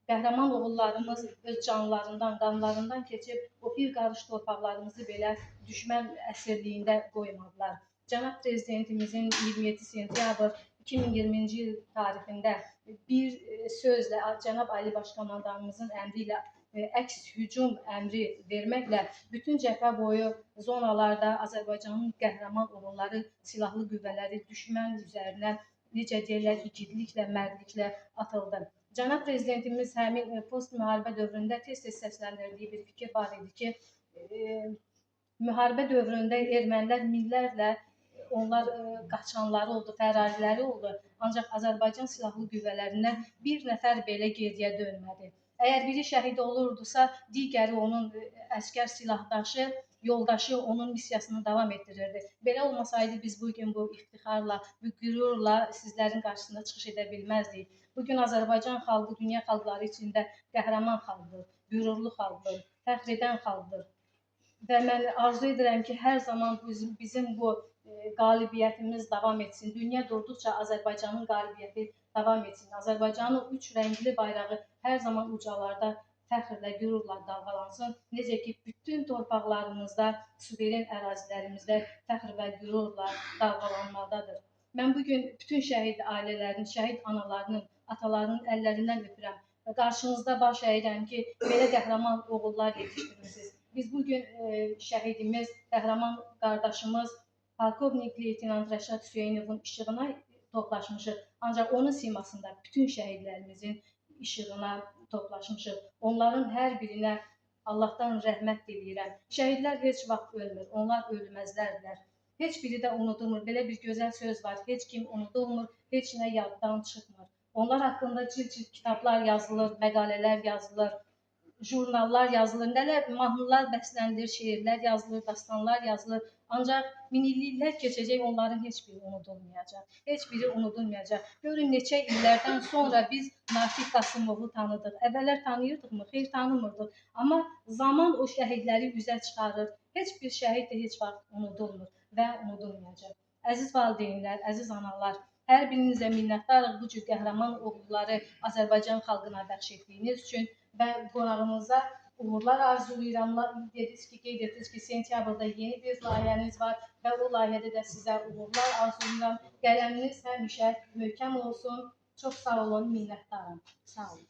qəhrəman oğullarımız öz canlarından, qanlarından keçib o bir qarış torpaqlarımızı belə düşmən əsirliyində qoymadılar. Cənab Prezidentimizin 27 sentyabr 2020-ci il tarixində bir sözlə Cənab Ali Başkomandanımızın əmri ilə əks hücum əmri verməklə bütün cəbhə boyu zonalarda Azərbaycanın qəhrəman oğulları, silahlı qüvvələri düşmən üzərinə necə deyirlər, igidliklə, mərdliklə atıldı. Cənab Prezidentimiz həmin post-müharibə dövründə tez-tez səsləndirdiyi bir fikir var idi ki, müharibə dövründə ermənilər minlərlə onlar qaçanları oldu, fərariləri oldu. Ancaq Azərbaycan silahlı qüvvələrindən bir nəfər belə geriyə dönmədi. Əgər biri şəhid olurdusa, digəri onun əskər silahdaşı, yoldaşı onun missiyasını davam etdirirdi. Belə olmasaydı biz bugün bu iftixarla, bu qürurla sizlərin qarşısında çıxış edə bilməzdik. Bugün Azərbaycan xalqı dünya xalqları içində qəhrəman xalqdır, qürurlu xalqdır, fəxr edən xalqdır. Və mən arzu edirəm ki, hər zaman bizim bu qalibiyyətimiz davam etsin. Dünya durduqca Azərbaycanın qalibiyyəti davam etsin. Azərbaycanın üç rəngli bayrağı hər zaman ucalarda fəxrlə, qürurla dalğalansın. Necə ki, bütün torpaqlarımızda, suveren ərazilərimizdə fəxr və qürurla dalğalanmaqdadır. Mən bugün bütün şəhid ailələrin, şəhid analarının, atalarının əllərindən öpürəm. qarşınızda baş əyirəm ki, belə qəhrəman oğullar yetişdirmisiniz. Biz bugün şəhidimiz, qəhrəman qardaşımız polkovnik leytenant Rəşad Hüseynovun işığına toplaşmışıq. Ancaq onun simasında bütün şəhidlərimizin işığına toplaşmışıq. Onların hər birinə Allahdan rəhmət diləyirəm. Şəhidlər heç vaxt ölmür, onlar ölməzlərdirlər. Heç biri də unudulmur. Belə bir gözəl söz var. Heç kim unudulmur, heç nə yaddan çıxmır. Onlar haqqında cild-cild kitablar yazılır, məqalələr yazılır, jurnallar yazılır, nələr, mahnılar bəsləndirir, şeirlər yazılır, dastanlar yazılır. Ancaq minilliklər keçəcək, onların heç biri unudulmayacaq. Heç biri unudulmayacaq. Görün, neçə illərdən sonra biz Natiq Qasımovu tanıdıq. Əvvəllər tanıyırdıqmı? Xeyr, tanımırdıq. Amma zaman o şəhidləri üzə çıxarır. Heç bir şəhid də heç vaxt unudulmur və unudulmayacaq. Əziz valideynlər, əziz analar, hər birinizə minnətdarıq bu cür qəhrəman oğulları Azərbaycan xalqına bəxş etdiyiniz üçün və qonağımıza uğurlar arzulayıram. Qeyd etdiniz ki, sentyabrda yeni bir layihəniz var və o layihədə də sizə uğurlar arzulayıram. Qələminiz həmişə möhkəm olsun. Çox sağ olun, minnətdaram. Sağ olun.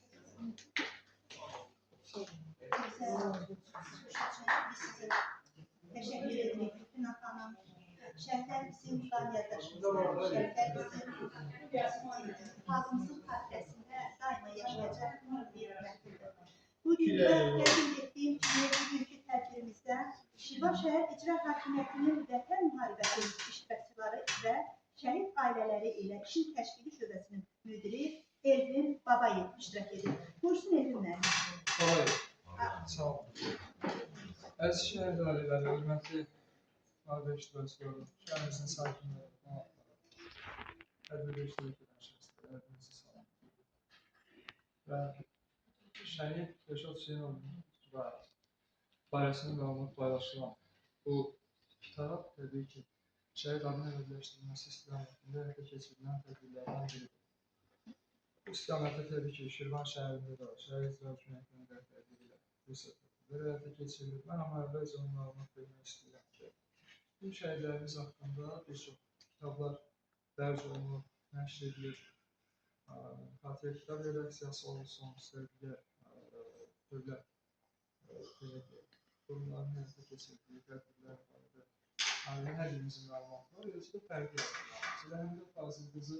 Teşekkür ederim bütün atanam. Şəhidlər bizim qan yaddaşımızdır. Şəhidlər bizim xalqımızın xatirəsində daima yaşayacaq bir məhduddur. Bugün də təqdim etdiyim kimi bugünkü tədbirimizdə Şirvan şəhər İcra Hakimiyyətinin Vətən müharibəsi iştirakçıları və şəhid ailələri ilə işin təşkili şöbəsinin müdiri Elvin Babayev iştirak edir. Buyursun Elvin müəllim. Sağ olun. Əziz şəhid ailələri, hörmətli müharibə iştirakçıları, şəhərimizin sakinləri, tədbirdə iştirak edən şəxslər, hepinizi salam. Və şəhid Rəşad Hüseynovun barəsində məlumat paylaşılan bu kitab təbii ki, şəhid adının əvəzləşdirilməsi istiqamətində həyata keçirilən tədbirlərdən biridir. Bu istiqamətdə təbii ki, Şirvan şəhərində də şəhid icra hakimiyyətinin rəhbərliyi ilə bu tədbirlər həyata keçirilir. Mən amma əvvəlcə onu məlumat vermək istəyirəm ki, bu şəhidlərimiz haqqında bir çox kitablar dərc olunur, nəşr edilir. Xatirə kitab redaksiyası olsun, sevgilə dövlət qurumların həyata keçirdiyi tədbirlər barədə hər birimizin məlumatı var. Özü də fərqli olmalıdır. Həm də Fazil qızı,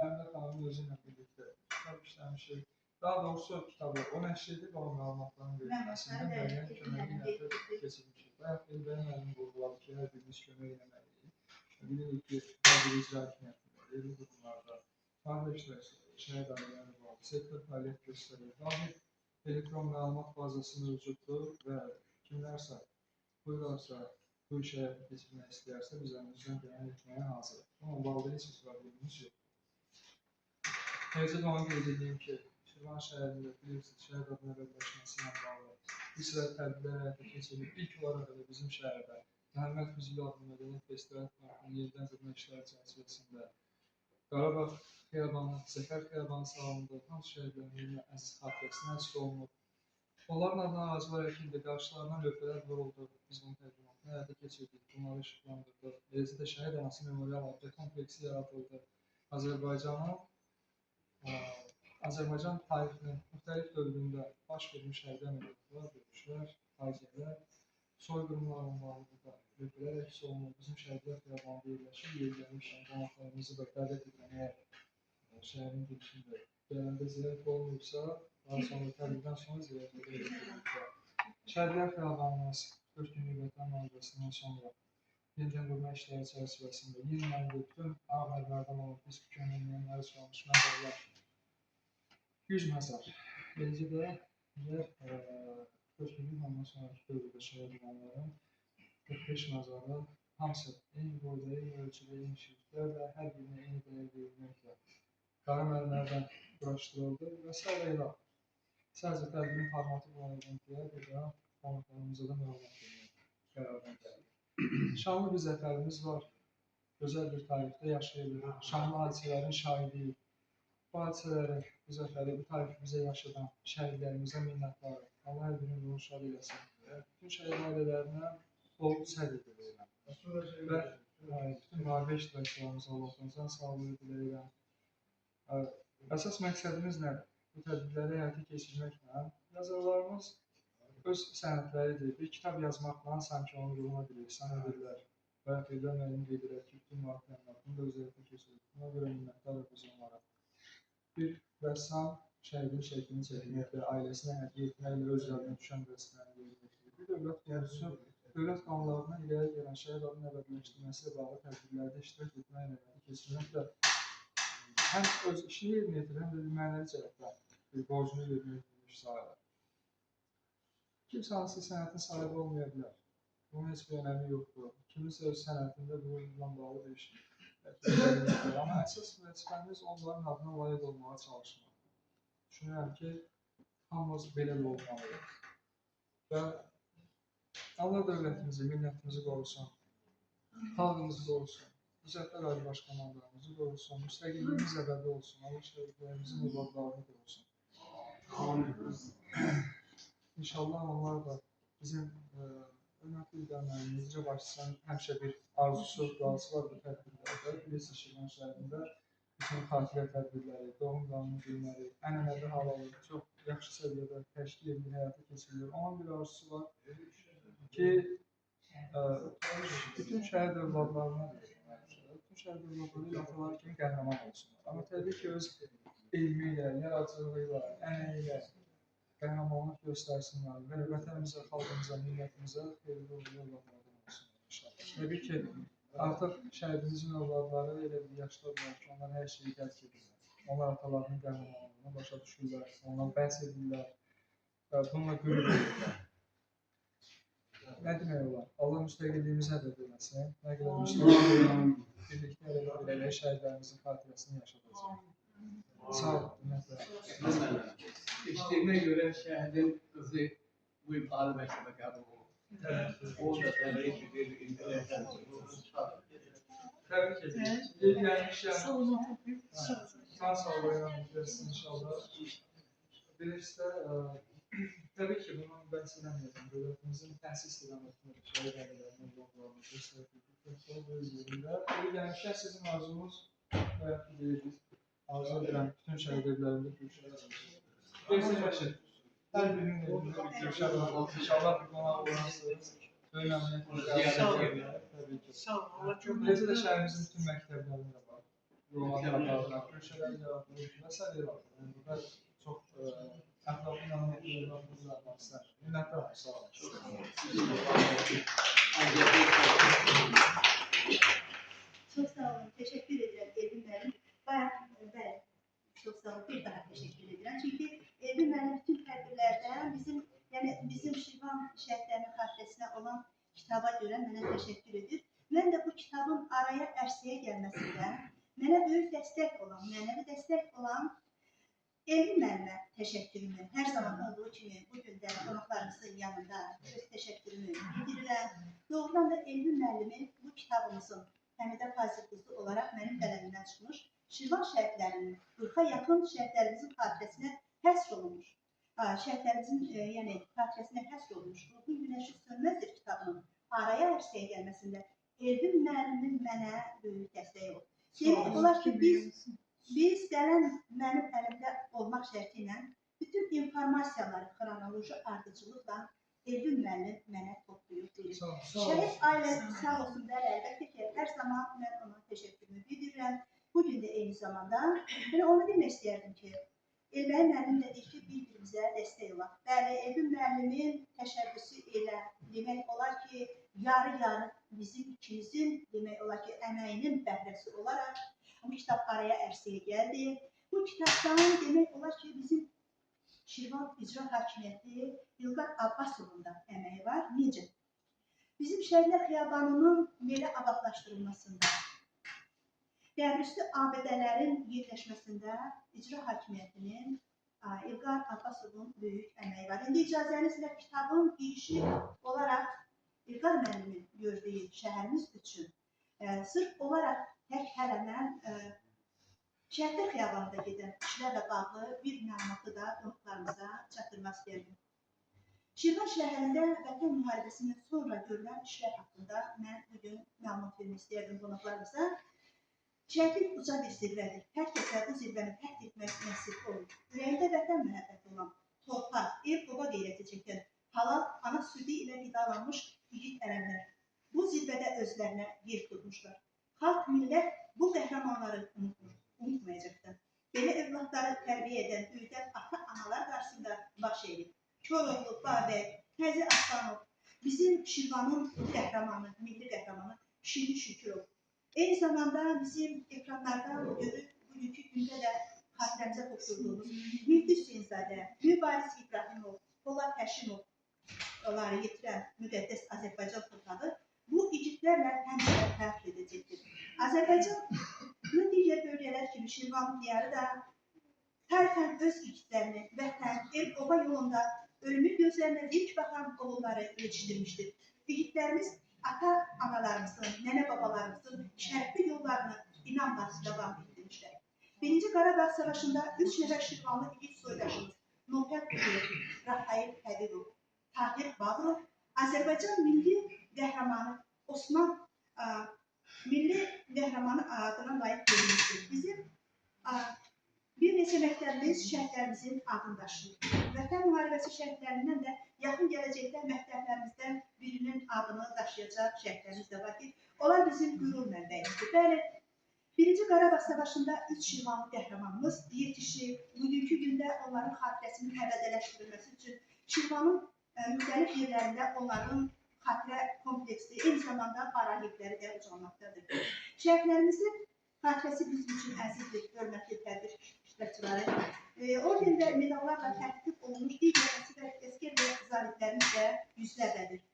həm də xanımın özü ilə birlikdə kitab işləmişik. Daha doğrusu kitabı o nəşr edib, onun məlumatlarını verilməsində müəyyən köməyi həyata keçirmişik. Bayaq Elbəyə müəllim vurğuladı ki, hər birimiz kömək eləməliyik. Bilirik ki, hər bir icra hakimiyyətində, yerli qurumlarda, müharibə iştirakçıları, şəhid ailələri var, sektor fəaliyyət göstərir. Dahi elektron məlumat bazası mövcuddur və kimlərsə buyurarsa, bu işə keçirmək istəyərsə, biz əlimizdən gələn etməyə hazırıq. Amma valda heç bir problemimiz yoxdur. Təcrid onu qeyd edeyim ki, Şirvan şəhərində bilirsiniz, şəhid adına əvəzləşməsi ilə bağlı bir sıra tədbirlər həyata keçirilir. İlk olaraq da bizim şəhərdə Məhəmməd Füzuli adlı Mədəniyyət və İstirahət Parkının yenidən qurma işləri çərçivəsində Qarabağ Xiyabanı, Zəfər Xiyabanı salonunda hansı şəhidlərin yerinə əziz xatirəsinə həsr olunub. Onların adına ağaclar əkildi, qarşılarına lövhələr vuruldu. Biz bunun təqdimatını həyata keçirdik, bunları işıqlandırdıq. Eləcə də şəhid anası memorial abidə kompleksi yaradıldı. Azərbaycan tarixinin müxtəlif dövründə baş vermiş hərbi əməliyyatlar, döyüşlər, faciələr, soyqırımlarla bağlı burada lövhələr əks olunur. Bizim şəhidlər xiyabanında yerləşir, yerləmişən qonaqlarımızı da dəvət edən əgər şəhərin girişində gələndə ziyarət olunursa, daha sonra tədbirdən sonra ziyarət edilir. Şəhidlər xiyabanımız 4 günlük vətən müharibəsindən sonra yenidən qurma işləri çərçivəsində yenidən bütün ağ-mərmərdən olan biz köhnəlməyənləri çalmış məzarlar 100 məzar. Eləcə də 4 günlük ondan sonraki dövrdə şəhid olanların 45 məzarı hamısı eyni boyda, eyni ölçüdə, eyni şirklərlə, hər birinə eyni dəyər verilməklə qara mərmərdən quraşdırıldı və s. ilə. Sadəcə tədbirin formatı bu aydın deyə burada qonaqlarımıza da məlumat vermək qərarına gəldik. Şanlı bir zəfərimiz var. Gözəl bir tarixdə yaşayırıq. Şanlı hadisələrin şahidiyik. Bu hadisələri, bu zəfəri, bu tarifi bizə yaşadan şəhidlərimizə minnətdarıq. Allah hər birinin ruhu şad eləsin. Bütün şəhid ailələrinə bol səbir diləyirəm. Və bütün müharibə iştirakçılarımıza Allah'tan sağlığı diləyirəm. Əsas məqsədimiz nədir? bu tədbirləri həyata keçirməklə yazarlarımız öz sənədləridir. Bir kitab yazmaqla sanki onu ruhuna bilirsən edirlər. Və Eyləm müəllim qeyd edər ki, bütün müəlliflərini də öz həyata keçirir. Buna görə minnətdarıq biz onlara. Bir rəssam şəhidin şəklini çəkməklə, ailəsinə hədiyyə etməklə öz yadına düşən vəzifəni yerinə yetirir. Bir dövlət qonşusu dövlət qanunlarına irəli gələn şəhid adının əbədiləşdirilməsi ilə bağlı tədbirlərdə iştirak etməklə həyata keçirməklə həm öz işini yerinə yetirir, həm də bir mənəvi cəhətdən bir borcunu yerinə yetirmiş sayılır. Kimsə hansı sənətin sahibi olmaya bilər. Bunun heç bir önəmi yoxdur. Kiminsə öz sənətində bununla bağlı bir iş. Amma əsas vəzifəmiz onların adına layiq olmağa çalışmaq. Düşünürəm ki, hamımız belə də olmalıyıq. Və Allah dövlətimizi, millətimizi qorusun, xalqımızı qorusun, İzzətlər Ali Baş Komandanımızı qorusun, müstəqilliyimiz əbədi olsun, Allah şəhidlərimizin övladlarını qorusun. İnşallah onlar da bizim hörmətli idarələrimiz, icra başçısının həmişə bir arzusu, duası var bu tədbirlərdə. Bilirsiniz, Şirvan şəhərində bütün xatirə tədbirləri, doğum qanunu günləri, ənənəvi halalı çox yaxşı səviyyədə təşkil edilir, həyata keçirilir. Onun bir arzusu var ki, bütün şəhər övladlarına bütün şəhər övladları ilə ataları kimi qəhrəman olsunlar. Amma təbii ki, öz elmi ilə, yaradıcılığı ilə, əməyi ilə qəhrəmanlıq göstərsinlər və vətənimizə, xalqımıza, millətimizə xeyirli uğurlu övladlardan olsunlar inşallah. Təbii ki, artıq şəhidimizin övladları elə bir yaşdadılar ki, onlar hər şeyi dərk edirlər. Onlar atalarının qəhrəmanlığını başa düşürlər, ondan bəhs edirlər, bununla qürur edirlər. Nə demək olar? Allah müstəqilliyimizi əbəd eləsin, nə qədər müstəqilliylə birlikdə elə şəhidlərimizin xatirəsini yaşadacaq. Sağ olun. İşlerine göre şehrin kızı bu Ali Məktəbə qəbul oldu. O da təbrik edir. Təbrik edirik. Yeni gəlmişlər. Sağ olun inşallah. Birincisi təbii ki, bunu bəhs eləməyəcəm. Dövlətimizin təhsil istiqamətində şəhid ailələrinin yollarını göstərdik. Yeni gəlmişlər sizin arzunuz və deyirik. Arzu edirəm bütün şəhid evlərində görüşürüz. Gerçəkləşir. Hər birinin evində bir görüşər var. İnşallah bir qonaq olarsınız. Böyük məmnuniyyətlə təbii ki. Necə də şəhərimizin bütün məktəblərində var. Yollarına, görüşələr yaratılır və s. var. Burada çox ətraflı məlumatlarımızı almaq istər. Minnətdarım, sağ olun. Çok sağ olun. Teşekkür ederim Elvin Bey'in. Bayağı ben çok sağ olun. Bir daha teşekkür ederim. Çünkü Elvin Bey'in bütün tədbirlərdə bizim Şirvan şəhidlərinin xatirəsinə olan kitaba görə mənə təşəkkür edir. Mən də bu kitabın araya ərsəyə gəlməsində mənə böyük dəstək olan, mənəvi dəstək olan Elvin müəllimə təşəkkürümü hər zaman olduğu kimi bugün də qonaqlarımızın yanında öz təşəkkürümü bildirirəm. Doğrudan da Elvin müəllimi bu kitabımızın Həmidə Fazilqızı olaraq mənim qələmimdən çıxmış Şirvan şəhidlərinin, 40-a yaxın şəhidlərimizin xatirəsinə həsr olunmuş. Şəhidlərimizin xatirəsinə həsr olunmuş. Ruhun Günəşi Sönməzdir kitabının araya ərsəyə gəlməsində Elvin müəllimin mənə böyük dəstəyi oldu. Demək olar ki, biz qələm mənim əlimdə olmaq şərti ilə bütün informasiyaları xronoloji ardıcılıqla Elvin müəllim mənə toplayıb verir. Şəhid ailəsi sağ olsun da əlbəttə ki, hər zaman mən ona təşəkkürümü bildirirəm. Bugün də eyni zamanda onu demək istəyərdim ki, Elvin müəllim də deyir ki, bir-birimizə dəstək olaq. Bəli, Elvin müəllimin təşəbbüsü elə demək olar ki, yarı-yarı bizim ikimizin demək olar ki, əməyinin bəhrəsi olaraq bu kitab araya ərsəyə gəldi. Bu kitabdan demək olar ki, bizim Şirvan İcra Hakimiyyəti İlqar Abbasovun da əməyi var. Necə? Bizim Şəhidlər Xiyabanının belə abadlaşdırılmasında, Qəbrüstü abidələrin yerləşməsində İcra Hakimiyyətinin İlqar Abbasovun böyük əməyi var. İndi icazənizlə kitabın girişi olaraq İlqar müəllimin gördüyü şəhərimiz üçün sırf olaraq tək hələ mən Şəhidlər Xiyabanında gedən işlərlə bağlı bir məlumatı da qonaqlarımıza çatdırmaq istəyirdim. Şirvan şəhərində Vətən müharibəsindən sonra görülən işlər haqqında mən bugün məlumat vermək istəyirdim qonaqlarımıza. Şəhidlik uca bir zirvədir. Hər kəsə bu zirvəni fəth etmək nəsib olur. Ürəyində vətən məhəbbəti olan, torpaq, ev, baba qeyrəti çəkən, halal ana südü ilə qidalanmış igid ərəblər bu zirvədə özlərinə yer tutmuşlar. Xalq, millət bu qəhrəmanları unutmayacaqdır. Belə övladları tərbiyə edən, böyüdən ata-analar qarşısında baş eğib. Koroğlu, Babək, Həzi Aslanov, bizim Şirvanın qəhrəmanı, milli qəhrəmanı Şirin Şükürov. Eyni zamanda bizim ekranlardan görüp bugünkü gündə də xatirəmizə toxunduğumuz Mehdi Hüseynzadə, Mübariz İbrahimov, Polad Həşimov onları yetirən müqəddəs Azərbaycan torpağı bu igidlərlə həmişə fəxr edəcəkdir. Azərbaycanın digər bölgələr kimi Şirvan diyarı da tərkən öz igidlərini vətən, el, oba yolunda ölümü gözlərinə dik baxan oğulları yetişdirmişdir. İgidlərimiz ata-analarımızın, nənə-babalarımızın şərəfli yollarını inamla davam etdirmişlər. 1. Qarabağ Savaşı'nda 3 nəfər Şirvanlı igid soydaşımız Nurhət Quliyev, Rafael Həbibov, Tahir Bağırov, Azərbaycan milli qəhrəmanı Osman milli qəhrəmanı adına layiq görülmüşdür. Bizim bir neçə məktəbimiz şəhidlərimizin adını daşıyır. Vətən müharibəsi şəhidlərindən də yaxın gələcəkdə məktəblərimizdən birinin adını daşıyacaq şəhidlərimiz də var ki, onlar bizim qürur mənbəyimizdir. Bəli, 1. Qarabağ Savaşı'nda 3 Şirvanlı qəhrəmanımız yetişib, bugünkü gündə onların xatirəsinin əbədələşdirilməsi üçün Şirvanın müxtəlif yerlərində onların xatirə kompleksi, eyni zamanda barahikləri də ucalmaqdadır. Şəhidlərimizin xatirəsi bizim üçün əzizdir, hörmətli tədbir iştirakçıları. Orada medallarla təhqiq olunmuş digər əskər və zabitlərimiz də yüzlərdədir.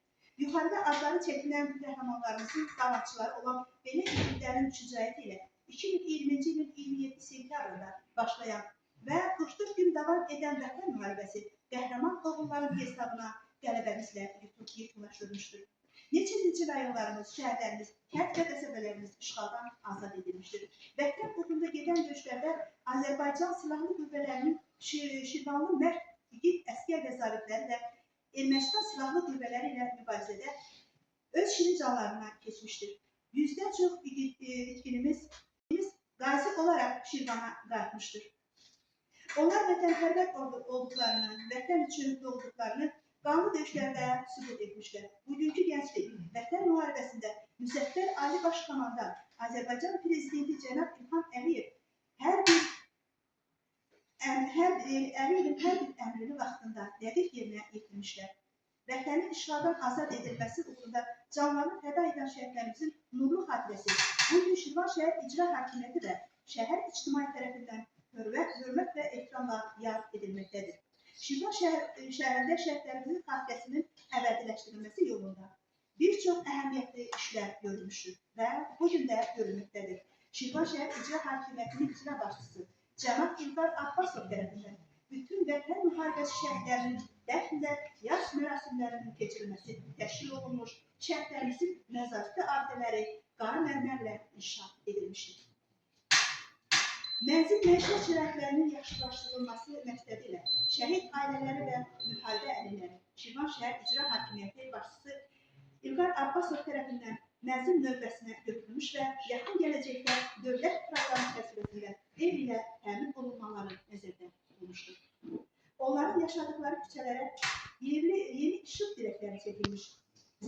Yuxarıda adları çəkilən qəhrəmanlarımızın qavatçıları olan belə igidlərin şücaəti ilə 2020-ci ilin 27 sentyabrında başlayan və 44 gün davam edən vətən müharibəsi qəhrəman oğulların hesabına qələbəmizlə yekunlaşdırmışdır. Neçə rayonlarımız, şəhərlərimiz, kənd və qəsəbələrimiz işğaldan azad edilmişdir. Vətən uğrunda gedən döyüşlərdə Azərbaycan Silahlı Qüvvələrinin Şirvanlı mərd, igid, əskər və zabitləri də Ermənistan Silahlı Qüvvələri ilə mübarizədə öz şirin canlarına keçmişdir. Yüzdən çox itkinimiz qazi olaraq Şirvana qayıtmışdır. Onlar vətənpərvər olduqlarını, vətən üçün doğduqlarını qanlı döyüşlərdə sübut etmişlər. Bugünkü gənclik, vətən müharibəsində Müzəffər Ali Başkomandan Azərbaycan Prezidenti Cənab İlham Əliyev Əliyevin hər bir əmrini vaxtında dəqiq yerinə yetirmişlər. Vətənin işğaldan azad edilməsi uğrunda canlarını fəda edən şəhidlərimizin nurlu xatirəsi bugün Şirvan şəhər icra hakimiyyəti və şəhər ictimai tərəfindən hörmət və ehtiramla yad edilməkdədir. Şirvan şəhərində şəhidlərimizin xatirəsinin əbədiləşdirilməsi yolunda bir çox əhəmiyyətli işlər görülmüşdür və bugün də görülməkdədir. Şirvan şəhər icra hakimiyyətinin icra başçısı Cənab İlqar Abbasov tərəfindən bütün vətən müharibəsi şəhidlərinin dəfn və yas mərasimlərinin keçirilməsi təşkil olunmuş, şəhidlərimizin məzarlıqlı abidələri qara mərmərlə inşa edilmişdir. Mənzil məişət şəraitlərinin yaxşılaşdırılması məqsədi ilə şəhid ailələri və müharibə əlilləri Şirvan şəhər icra hakimiyyəti başçısı İlqar Abbasov tərəfindən mənzil növbəsinə götürülmüş və yaxın gələcəkdə dövlət proqramı çərçivəsində ev ilə təmin olunmaları nəzərdə tutulmuşdur. Onların yaşadıkları küçələrə yeni işıq dirəkləri çəkilmiş,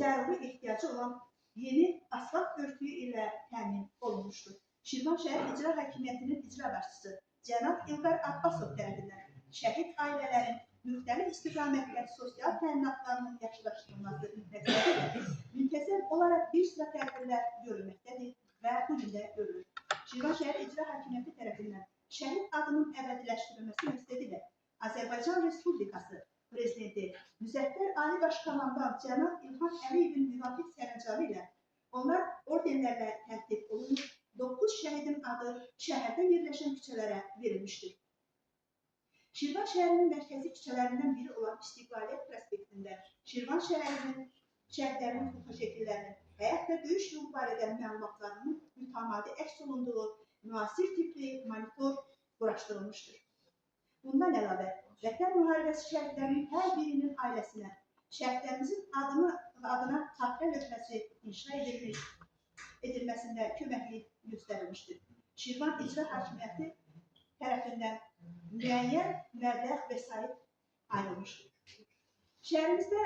zəruri ehtiyacı olan yeni asfalt örtüyü ilə təmin olunmuşdur. Şirvan şəhər icra hakimiyyətinin icra başçısı Cənab İlqar Abbasov tərəfindən şəhid ailələrin müxtəlif istiqamətdə sosial təminatlarının yaxşılaşdırılması məqsədi ilə müntəzəm olaraq bir sıra tədbirlər görülməkdədir və bugün də görülür. Şirvan şəhər icra hakimiyyəti tərəfindən şəhid adının əbədiləşdirilməsi məqsədi ilə Azərbaycan Respublikası Prezidenti Müzəffər Ali Başkomandan Cənab İlham Əliyevin müvafiq sərəncamı ilə onlar ordenlərlə təltif olunmuş 9 şəhidin adı şəhərdə yerləşən küçələrə verilmişdir. Şirvan şəhərinin mərkəzi küçələrindən biri olan İstiqlaliyyət prospektində Şirvan şəhərinin şəhidlərinin fotoşəkillərinin, həyat və döyüş yolu barədə məlumatlarının mütəmadi əks olunduğu müasir tipli monitor quraşdırılmışdır. Bundan əlavə, vətən müharibəsi şəhidlərinin hər birinin ailəsinə şəhidlərimizin adına xatirə lövhəsi inşa edilməsində köməklik göstərilmişdir. Şirvan İcra Hakimiyyəti tərəfindən müəyyən məbləğ vəsait ayrılmışdır. Şəhərimizdə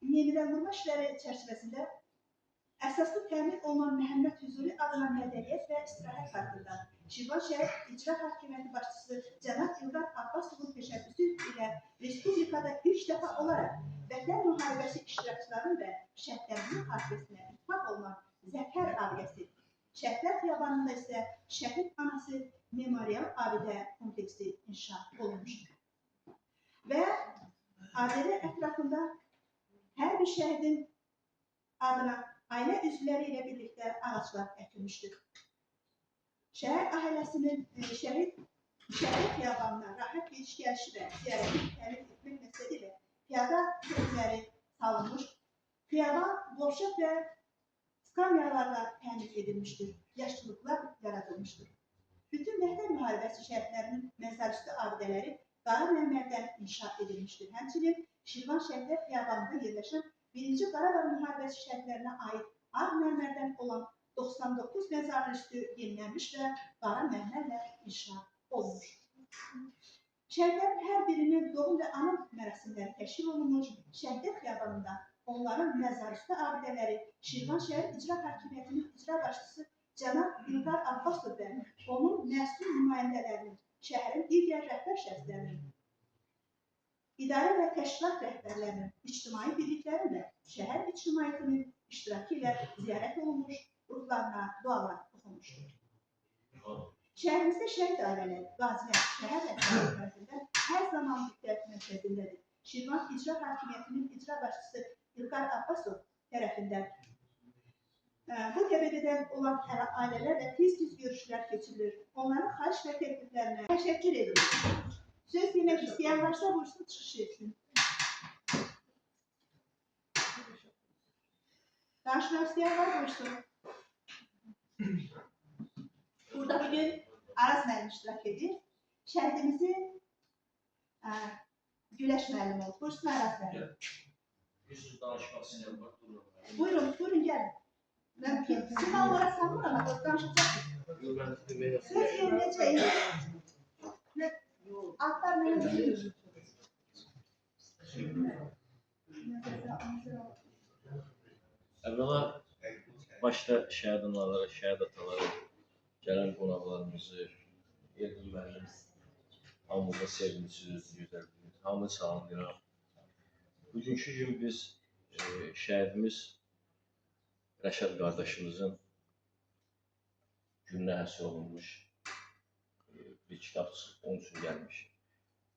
yeniləndirmə işləri çərçivəsində əsaslı təmin olunan Məhəmməd Füzuli adına mədəniyyət və istirahət parkında Şirvan şəhər İcra Hakimiyyəti başçısı cənab İlqar Abbasovun təşəbbüsü ilə Respublikada ilk dəfə olaraq Vətən müharibəsi iştirakçıların və şəhidlərimizin xatirəsinə ittifaq olunan Zəfər abidəsi, Şəhidlər Xiyabanında isə Şəhid Anası Memorial abidə kompleksi inşa olunmuşdur. Və abidə ətrafında hər bir şəhidin adına ailə üzvləri ilə birlikdə ağaclar əkilmişdir. Şəhər ailəsinin şəhid xiyabanına rahat gediş-gəlişi və ziyarəti təmin etmək məqsədi ilə piyada körpüləri salınmış, xiyaban, boşluq və skamyalarla təmin edilmişdir, yaşlılıqlar yaradılmışdır. Bütün Vətən müharibəsi şəhidlərinin məzarüstü abidələri qara mərmərdən inşa edilmişdir. Həmçinin Şirvan şəhidlər xiyabanında yerləşən 1-ci Qarabağ müharibəsi şəhidlərinə aid ağ mərmərdən olan 99 məzarın üstü yenilənmiş və qara mərmərlə inşa olunmuşdur. Şəhidlərin hər birinin doğum və anım mərasimləri təşkil olunmuş, Şəhidlər Xiyabanında onların məzarüstü abidələri Şirvan şəhər İcra Hakimiyyətinin icra başçısı cənab İlqar Abbasov və onun məsul nümayəndələrinin, şəhərin digər rəhbər şəxslərinin, idarə və təşkilat rəhbərlərinin, ictimai birliklərin və şəhər ictimaiyyətinin iştirakı ilə ziyarət olunmuş, ruhlarına dualar oxunmuşdur. Şəhərimizdə şəhid ailələri, qazilər, şəhər rəhbərləri tərəfindən hər zaman diqqət mərkəzindədir. Şirvan İcra Hakimiyyətinin icra başçısı İlqar Abbasov tərəfindən bu təbəqədən olan ailələrlə tez-tez görüşlər keçirilir. Onların xahiş və təkliflərinə təşəkkür edilir. Söz demək istəyən varsa buyursun, çıxış etsin. Danışmaq istəyən var buyursun. Burada bugün Araz müəllim iştirak edir. Şəhidimizi Güləş müəllim oldu. Buyursun Araz müəllim. Yüzsüz danışmaq istəyən var. Buyurun, buyurun gəlin. Ben silah olarak tanımıyorum ama danışacağım. Söz verileceği altlar verileceği. Əvvəla başda şəhid analara, şəhid atalara, gələn qonaqlarımızı, Elgin müəllim, hamımıza sevinciniz, gözəlliğiniz, hamını salamlayıram. Bugünkü gün biz şəhidimiz Rəşad qardaşımızın gününə həsr olunmuş bir kitab çıxıb, onun üçün gəlmiş.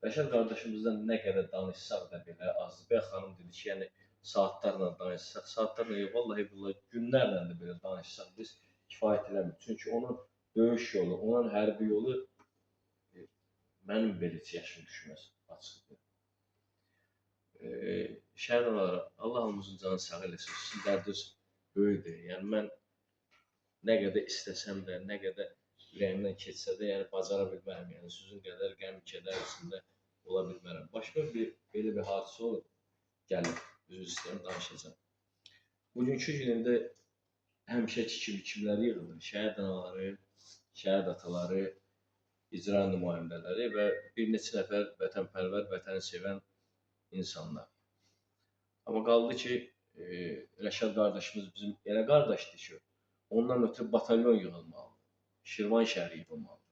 Rəşad qardaşımızdan nə qədər danışsaq da belə azdır. Bəy xanım dedi ki, yəni saatlarla danışsaq, saatlarla yox, vallahi billahi günlərlə də belə danışsaq biz kifayət eləmir. Çünki onun döyüş yolu, onun hərbi yolu mənim belə heç yaşım düşməz, açıqdır. Şəhid olaraq Allah hamımızın canı sağ eləsin, sizin dərdiniz böyükdür. Yəni mən nə qədər istəsəm də, nə qədər ürəyimdən keçsə də, yəni bacara bilmərəm. Yəni sizin qədər qəm kədər içində ola bilmərəm. Başqa belə bir hadisə olur, gəlib, üzr istəyirəm, danışacağım. Bugünkü günündə həmişəki kimi kimlər yığılır? Şəhid anaları, şəhid ataları, icra nümayəndələri və bir neçə nəfər vətənpərvər, vətəni sevən insanlar. Amma qaldı ki, Rəşad qardaşımız bizim elə qardaşdır ki, ondan ötürü batalyon yığılmalıdır. Şirvan şəhəri yığılmalıdır.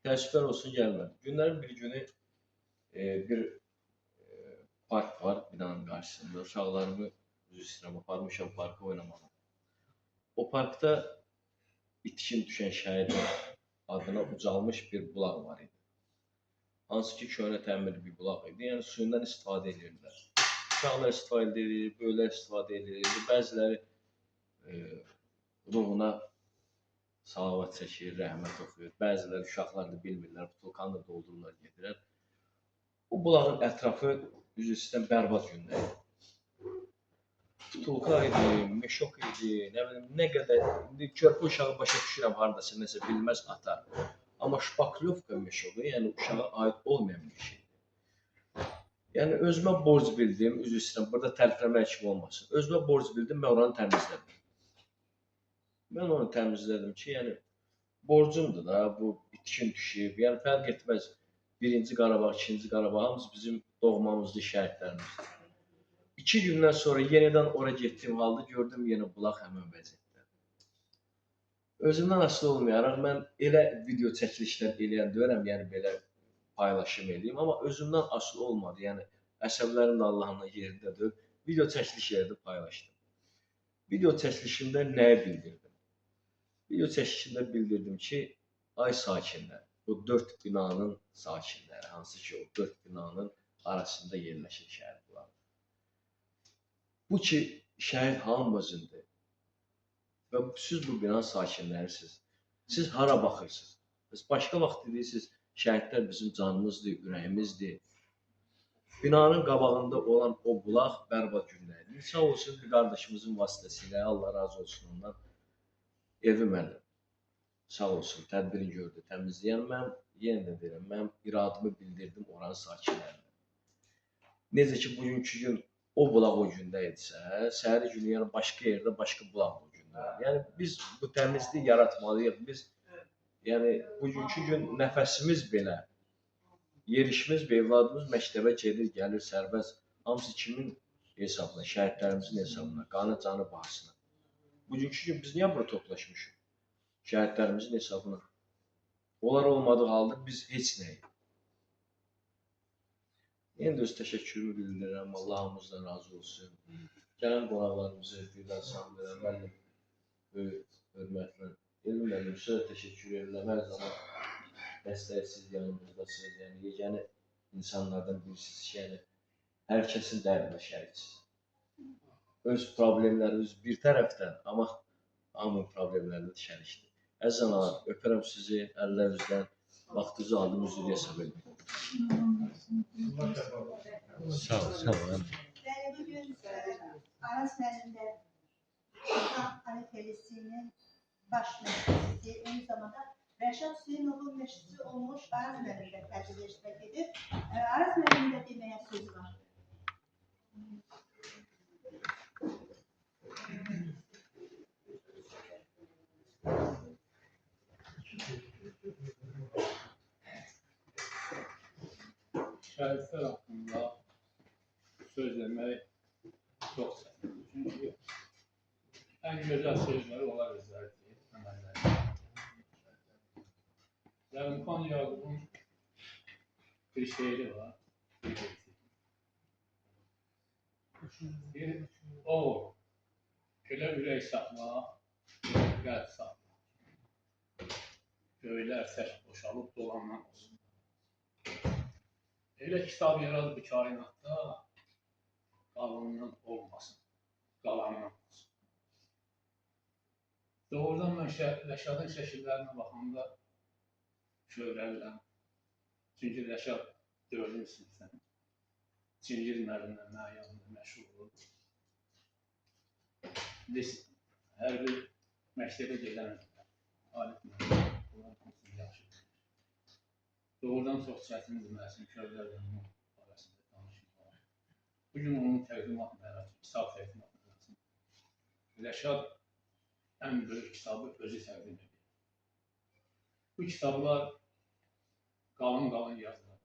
Təəssüflər olsun, gəlmədi. Günlərin bir günü bir park var binanın qarşısında. Uşaqlarımı üzr istəyirəm, aparmışam parka oynamağa. O parkda itkin düşən şəhidin adına ucalmış bir bulaq var idi. Hansı ki, köhnə təmir bir bulaq idi. Yəni suyundan istifadə edirlər. Uşaqlar istifadə edir, böyüklər istifadə edir. Bəziləri ruhuna salavat çəkir, rəhmət oxuyur. Bəziləri uşaqlar da bilmirlər, butulkanı da doldururlar, gedirlər. Bu bulağın ətrafı üzr istəyirəm bərbad gündə idi. Butulka idi, meşok idi, nə bilim, nə qədər. İndi körpə uşağı başa düşürəm haradasa, nəsə bilməz atar. Amma şpaklyovka meşoku, yəni uşağa aid olmayan bir şeydir. Yəni özümə borc bildim, üzr istəyirəm, burada tərifləmək kimi olmasın. Özümə borc bildim, mən oranı təmizlədim. Mən onu təmizlədim ki, yəni borcumdur da bu itkin düşüb. Yəni fərq etməz. Birinci Qarabağ, ikinci Qarabağ hamısı bizim doğmamızdır, şəhidlərimizdir. 2 gündən sonra yenidən ora getdiyim halda gördüm yenə bulaq həmin vəziyyətdə. Özümdən asılı olmayaraq mən elə video çəkilişlər eləyən deyirəm, yəni belə paylaşım eləyim, amma özümdən asılı olmadı. Yəni əsəblərim də Allahın yerindədir. Video çəkiliş yerində paylaşdım. Video çəkilişimdə nəyi bildirdim? Video çəkilişində bildirdim ki, ay sakinlər, bu 4 binanın sakinləri, hansı ki o 4 binanın arasında yerləşir şəhər bular. Bu ki, şəhid hamımızındır və siz bu binanın sakinlərisiniz. Siz hara baxırsınız? Siz başqa vaxt deyirsiniz, şəhidlər bizim canımızdır, ürəyimizdir. Binanın qabağında olan o bulaq bərbad gündəydi. Sağ olsun bir qardaşımızın vasitəsilə, Allah razı olsun ondan, evi mənim. Sağ olsun, tədbirini gördü, təmizləyən. Mən yenə də deyirəm, mən iradımı bildirdim oranın sakinlərinə. Necə ki, bugünkü gün o bulaq o gündə idisə, səhəri günü yəni başqa yerdə başqa bulaq o gündə. Yəni biz bu təmizliyi yaratmalıyıq. Biz yəni bugünkü gün nəfəsimiz belə, yerişimiz və evladımız məktəbə gedir, gəlir sərbəst. Hamısı kimin hesabına, şəhidlərimizin hesabına, qanı canı bahasına. Bugünkü gün biz niyə burada toplaşmışıq? Şəhidlərimizin hesabına. Onlar olmadığı halda biz heç nəyik. Yenə də öz təşəkkürümü bildirirəm. Allah hamımızdan razı olsun. Gələn qonaqlarımızı bir daha saxlayıram. Mən də böyük hörmətlə Elmi müəllim sizə təşəkkür edirəm. Hər zaman dəstəksiz yanımızdasınız. Yəni yeganə insanlardan birisiniz ki, yəni hər kəsin dərdinə şəriksiniz. Öz problemləriniz bir tərəfdən, amma hamının problemlərində şərikdir. Əziz analar, öpərəm sizi əllərinizdən, vaxtınızı aldım, üzrü hesab edin. Sağ ol. Bəli, bugün Aras müəllimdə Sultan Xalifelisinin baş məşqçisi, eyni zamanda Rəşad Hüseynovun məşqçisi olmuş Aras müəllimdə tədbirdə iştirak edir. Aras müəllimdə deməyə söz var. Şəhidlər haqqında söz demək çox çətindir. Çünki ən gözəl sözləri onlar özləridir, əməlləri. Zəlimxan Yaqubun bir şeiri var. O, elə ürək saxla, qəlb saxla. Göylər tək boşalıb dolandan olsun. Elə kitab yaradı bu kainatda, qalanından olmasın, qalanından olsun. Doğrudan mən Rəşadın şəkillərinə baxanda şöhrəlirəm. Çünki Rəşad 4-cü sinifdən Cingir müəllimlə mənim yanımda məşğul oldu. Biz hər bir məktəbə gedən Alif müəllim, bunlar hamısı yaxşıdır. Doğrudan çox çətindir mənim şöhrələrlə onun arasında tanışmaq. Bugün onun təqdimat mərasimi, kitab təqdimat mərasimi. Rəşad ən böyük kitabı özü təqdim edir. Bu kitablar qalın yazılır.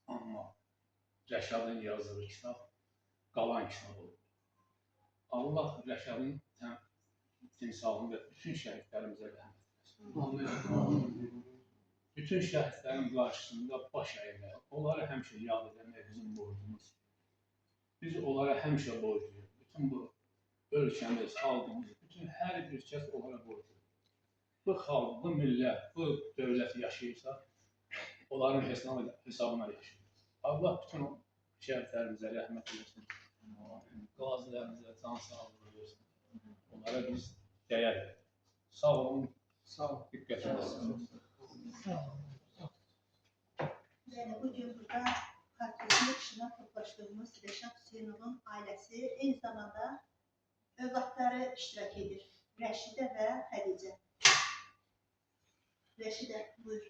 Amma Rəşadın yazdığı kitab qalan kitab olur. Allah Rəşadın timsalını və bütün şəhidlərimizə rəhmət etsin. Bütün şəhidlərin qarşısında baş əymək, onları həmişə yad etmək bizim borcumuz. Biz onlara həmişə borcluyuz. Bütün bu ölkəmiz, xalqımız, bütün hər bir kəs onlara borcludur. Bu xalq, bu millət, bu dövlət yaşayırsa, onların hesabına yaşayır. Allah bütün o şəhidlərimizə rəhmət etsin. Qazilərimizə can sağlığı versin. Onlara biz dəyər verir. Sağ olun, diqqət edin. Bugün burada kartezlik işine toplaştığımız Rəşad Hüseynovun ailəsi eyni zamanda övladları iştirak edir. Rəşidə və Xədicə. Rəşidə, buyur.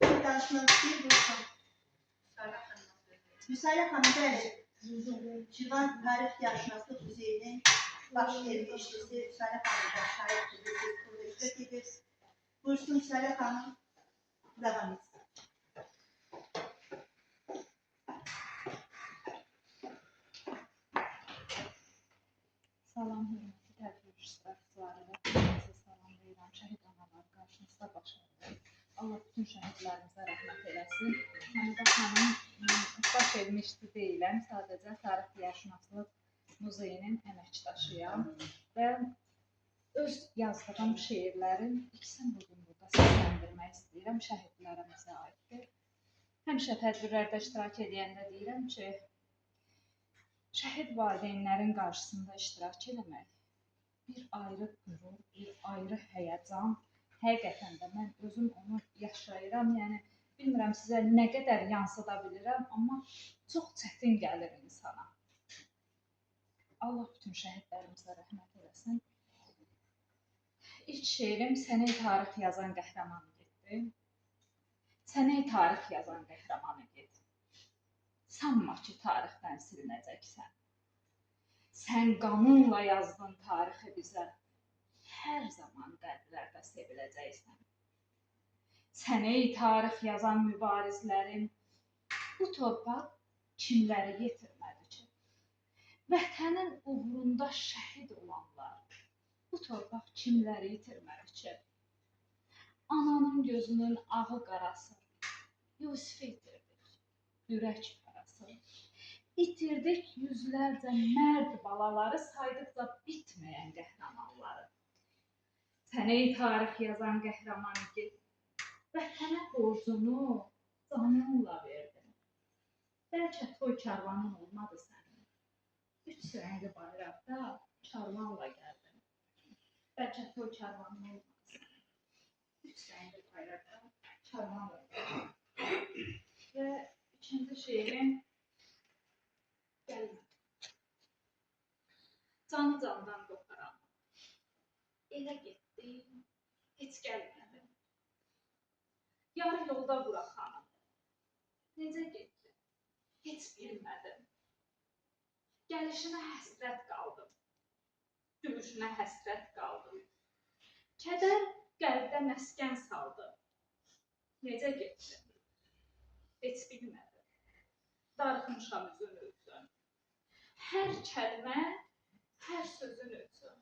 Bir danışmaq istəyir, buyursun. Müsailə xanım, bəli. Şirvan Tarix Yarışması Hüseynin baş verdi işçisi Səlih xanım da şahid gibi siz burada iştirak edirsiniz. Buyursun Səlih xanım, devam etsin. Salam, hörmətli tədbir iştirakçıları və hepinizi salamlayıram. Şəhid analar qarşınızda baş verir. Allah bütün şəhidlərimizə rəhmət eləsin. Həmidə xanım baş vermişdi deyiləm. Sadəcə Tarix-Diyarşünaslıq Muzeyinin əməkdaşıyam və öz yazdığım şeirlərin ikisini bugün burada səsləndirmək istəyirəm. Şəhidlərimizə aiddir. Həmişə tədbirlərdə iştirak edəndə deyirəm ki, şəhid valideynlərin qarşısında iştirak eləmək bir ayrı qürur, bir ayrı həyəcan. Həqiqətən də mən özüm onu yaşayıram. Yəni bilmirəm sizə nə qədər yansıda bilirəm, amma çox çətin gəlir insana. Allah bütün şəhidlərimizə rəhmət eləsin. İlk şeirim Sənə tarix yazan qəhrəmanı getdi. Sənə tarix yazan qəhrəmanı get. Sanma ki, tarixdən silinəcəksən. Sən qanunla yazdın tarixi bizə. Hər zaman qəlblərdə seviləcəksən. Sənə tarix yazan mübarizlərim, bu torpaq kimləri yetirmədi ki? Vətənin uğrunda şəhid olanlar, bu torpaq kimləri itirmədi ki? Ananın gözünün ağı qarası, Yusifi itirdik, ürək parası. İtirdik yüzlərcə mərd balaları, saydıqca bitməyən qəhrəmanları. Sənə tarix yazan qəhrəman get, vətənə borcunu canınla verdin. Bəlkə toy karvanın olmadı sənin. 3 rəngli bayraqda karvanla gəldin. Bəlkə toy karvanın olmadı sənin. 3 rəngli bayraqda karvanla gəldin. Və ikinci şeirim gəlmə. Canı candan qoparam. Elə getdim, heç gəlmədim. Yarı yolda buraxanım. Necə getdim? Heç bilmədim. Gəlişinə həsrət qaldım. Gülüşünə həsrət qaldım. Kədər qəlbdə məskən saldı. Necə getdim? Heç bilmədim. Darıxmışam üzün üçün. Hər kəlmə, hər sözün üçün.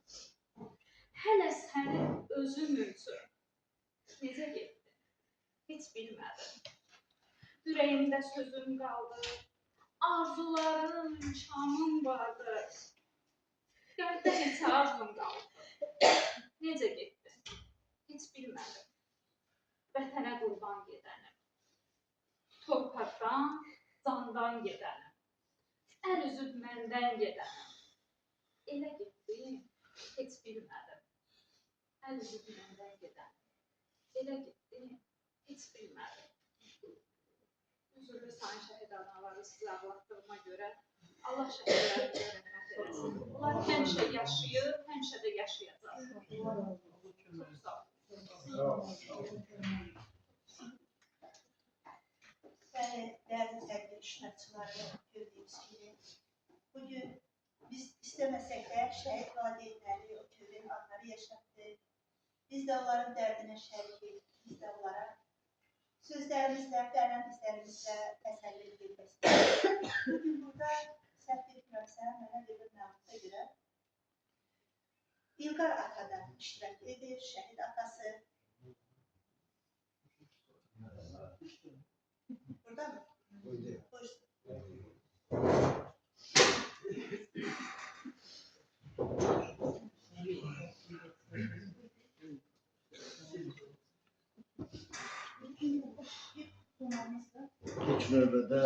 Hələ sənin özün üçün. Necə getdim? Heç bilmədim. Ürəyimdə sözüm qaldı. Arzularım, şamım vardı. Qəlbdə neçə arzum qaldı. Necə getdim? Heç bilmədim. Vətənə qurban gedənim. Torpaqdan, candan gedənim. Əl üzüb məndən gedənim. Elə getdim, heç bilmədim. Əl üzüb məndən gedənim. Elə getdim, heç bilmədim. Üzürlü sayın şəhid analarını sizi ağlatdığıma görə Allah şəhidlərimizə rəhmət eləsin. Onlar həmişə yaşayır, həmişə də yaşayacaq. Çox sağ olun. Değerli sevgili iştirakçıları, gördüğünüz gibi bugün biz istemesek de şehit valideynleri, o köylerin anları yaşattık. Biz de onların derdine şerikiz, biz de onlara sözlerimizle, değerlendirmemizle teselli edilmek istiyoruz. Bugün burada səhv etmirəmsə, mənə verilən məlumata görə İlqar ata da iştirak edir, şəhid atası. Burada mı? Buyursun. İlk növbədə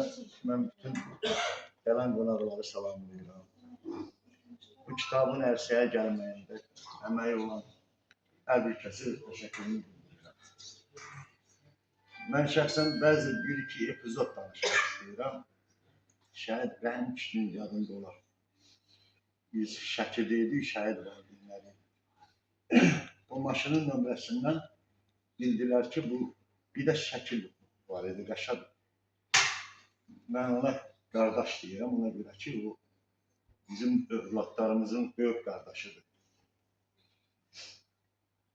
mən bütün gələn qonaqları salamlayıram. Bu kitabın ərsəyə gəlməyində əməyi olan hər bir kəsə öz təşəkkürümü bildirirəm. Mən şəxsən bəzi bir-iki epizod danışmaq istəyirəm. Şəhid Rəhim kişinin yadında olar. Biz Şəkidə idik, şəhid valideynləri. O maşının nömrəsindən bildilər ki, bu bir də şəkil var idi, Rəşad. Mən ona qardaş deyirəm, ona görə ki, o bizim övladlarımızın büyük kardeşidir.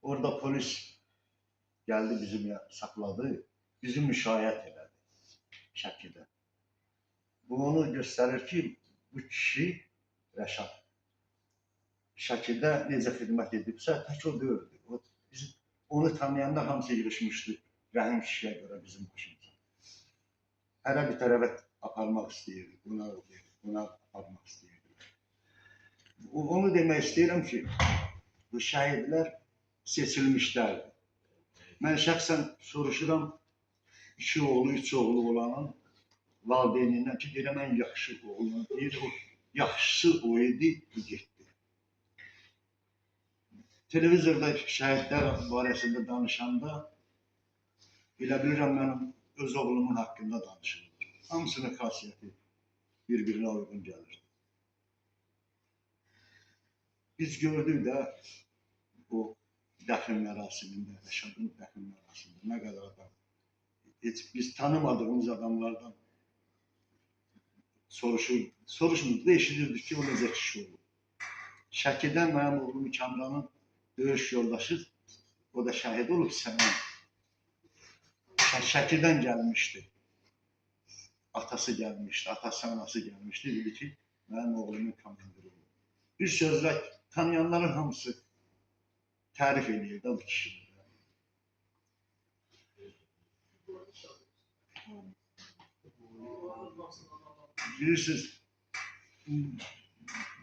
Orada polis geldi bizim sakladı, bizi müşahit elədi şəkildə. Bu onu gösterir ki, bu kişi Rəşad şəkildə necə xidmət edibsə, tək o deyildi. Onu tanıyanlar hamısı yığışmışdı Rəhim kişiyə görə bizim başımıza. Hərə bir tərəfə aparmaq istəyirdi, buna aparmaq istəyirdi. Onu demək istəyirəm ki, bu şəhidlər seçilmişlərdir. Mən şəxsən soruşuram, 2 oğlu, 3 oğlu olanın valideynindən ki, deyirəm, ən yaxşı oğlunu deyir, o yaxşısı o idi, bu getdi. Televizorda şəhidlər barəsində danışanda elə bilirəm mənim öz oğlumun haqqında danışılır. Hamısının xasiyyəti bir-birinə uyğun gəlir. Biz gördük də o dəfn mərasimində, Rəşadın dəfn mərasimində nə qədər adam, heç biz tanımadığımız adamlardan soruşmurdu da eşidirdik ki, o necə kişi olur. Şəkidən mənim oğlum Kamranın döyüş yoldaşı, o da şəhid olub Sənan. Şəkidən gəlmişdi. Atası gəlmişdi, atası anası gəlmişdi. Dedi ki, mənim oğlumun komandiri olub. Bir sözlə tanıyanların hamısı tərif edir də bu kişiləri. Bilirsiniz,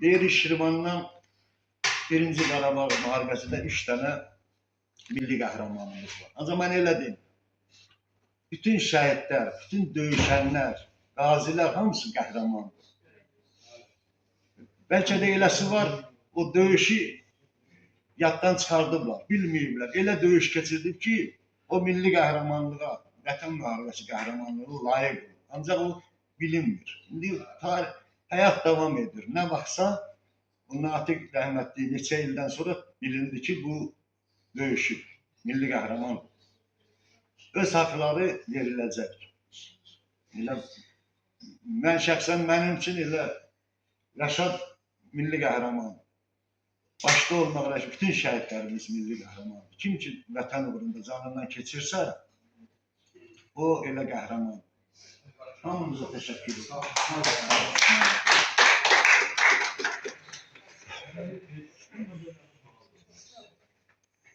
deyir Şirvandan 1-ci Qarabağ müharibəsində 3 dənə milli qəhrəmanımız var. Ancaq mən elə deyim, bütün şəhidlər, bütün döyüşənlər, qazilər hamısı qəhrəmandır. Bəlkə də eləsi var, o döyüşü yaddan çıxardıblar, bilməyiblər. Elə döyüş keçirdib ki, o milli qəhrəmanlığa, Vətən müharibəsi qəhrəmanlığı layiq olur. Ancaq o bilinmir. İndi həyat davam edir. Nə vaxtsa o Natiq rəhmətli neçə ildən sonra bilindi ki, bu döyüşüb, milli qəhrəman. Öz haqları veriləcək. Mən şəxsən mənim üçün elə Rəşad milli qəhrəman. Başda olmaqla bütün şəhidlərimiz milli qəhrəmandır. Kim ki vətən uğrunda canından keçirsə, o elə qəhrəman. Hamınıza təşəkkür ederim.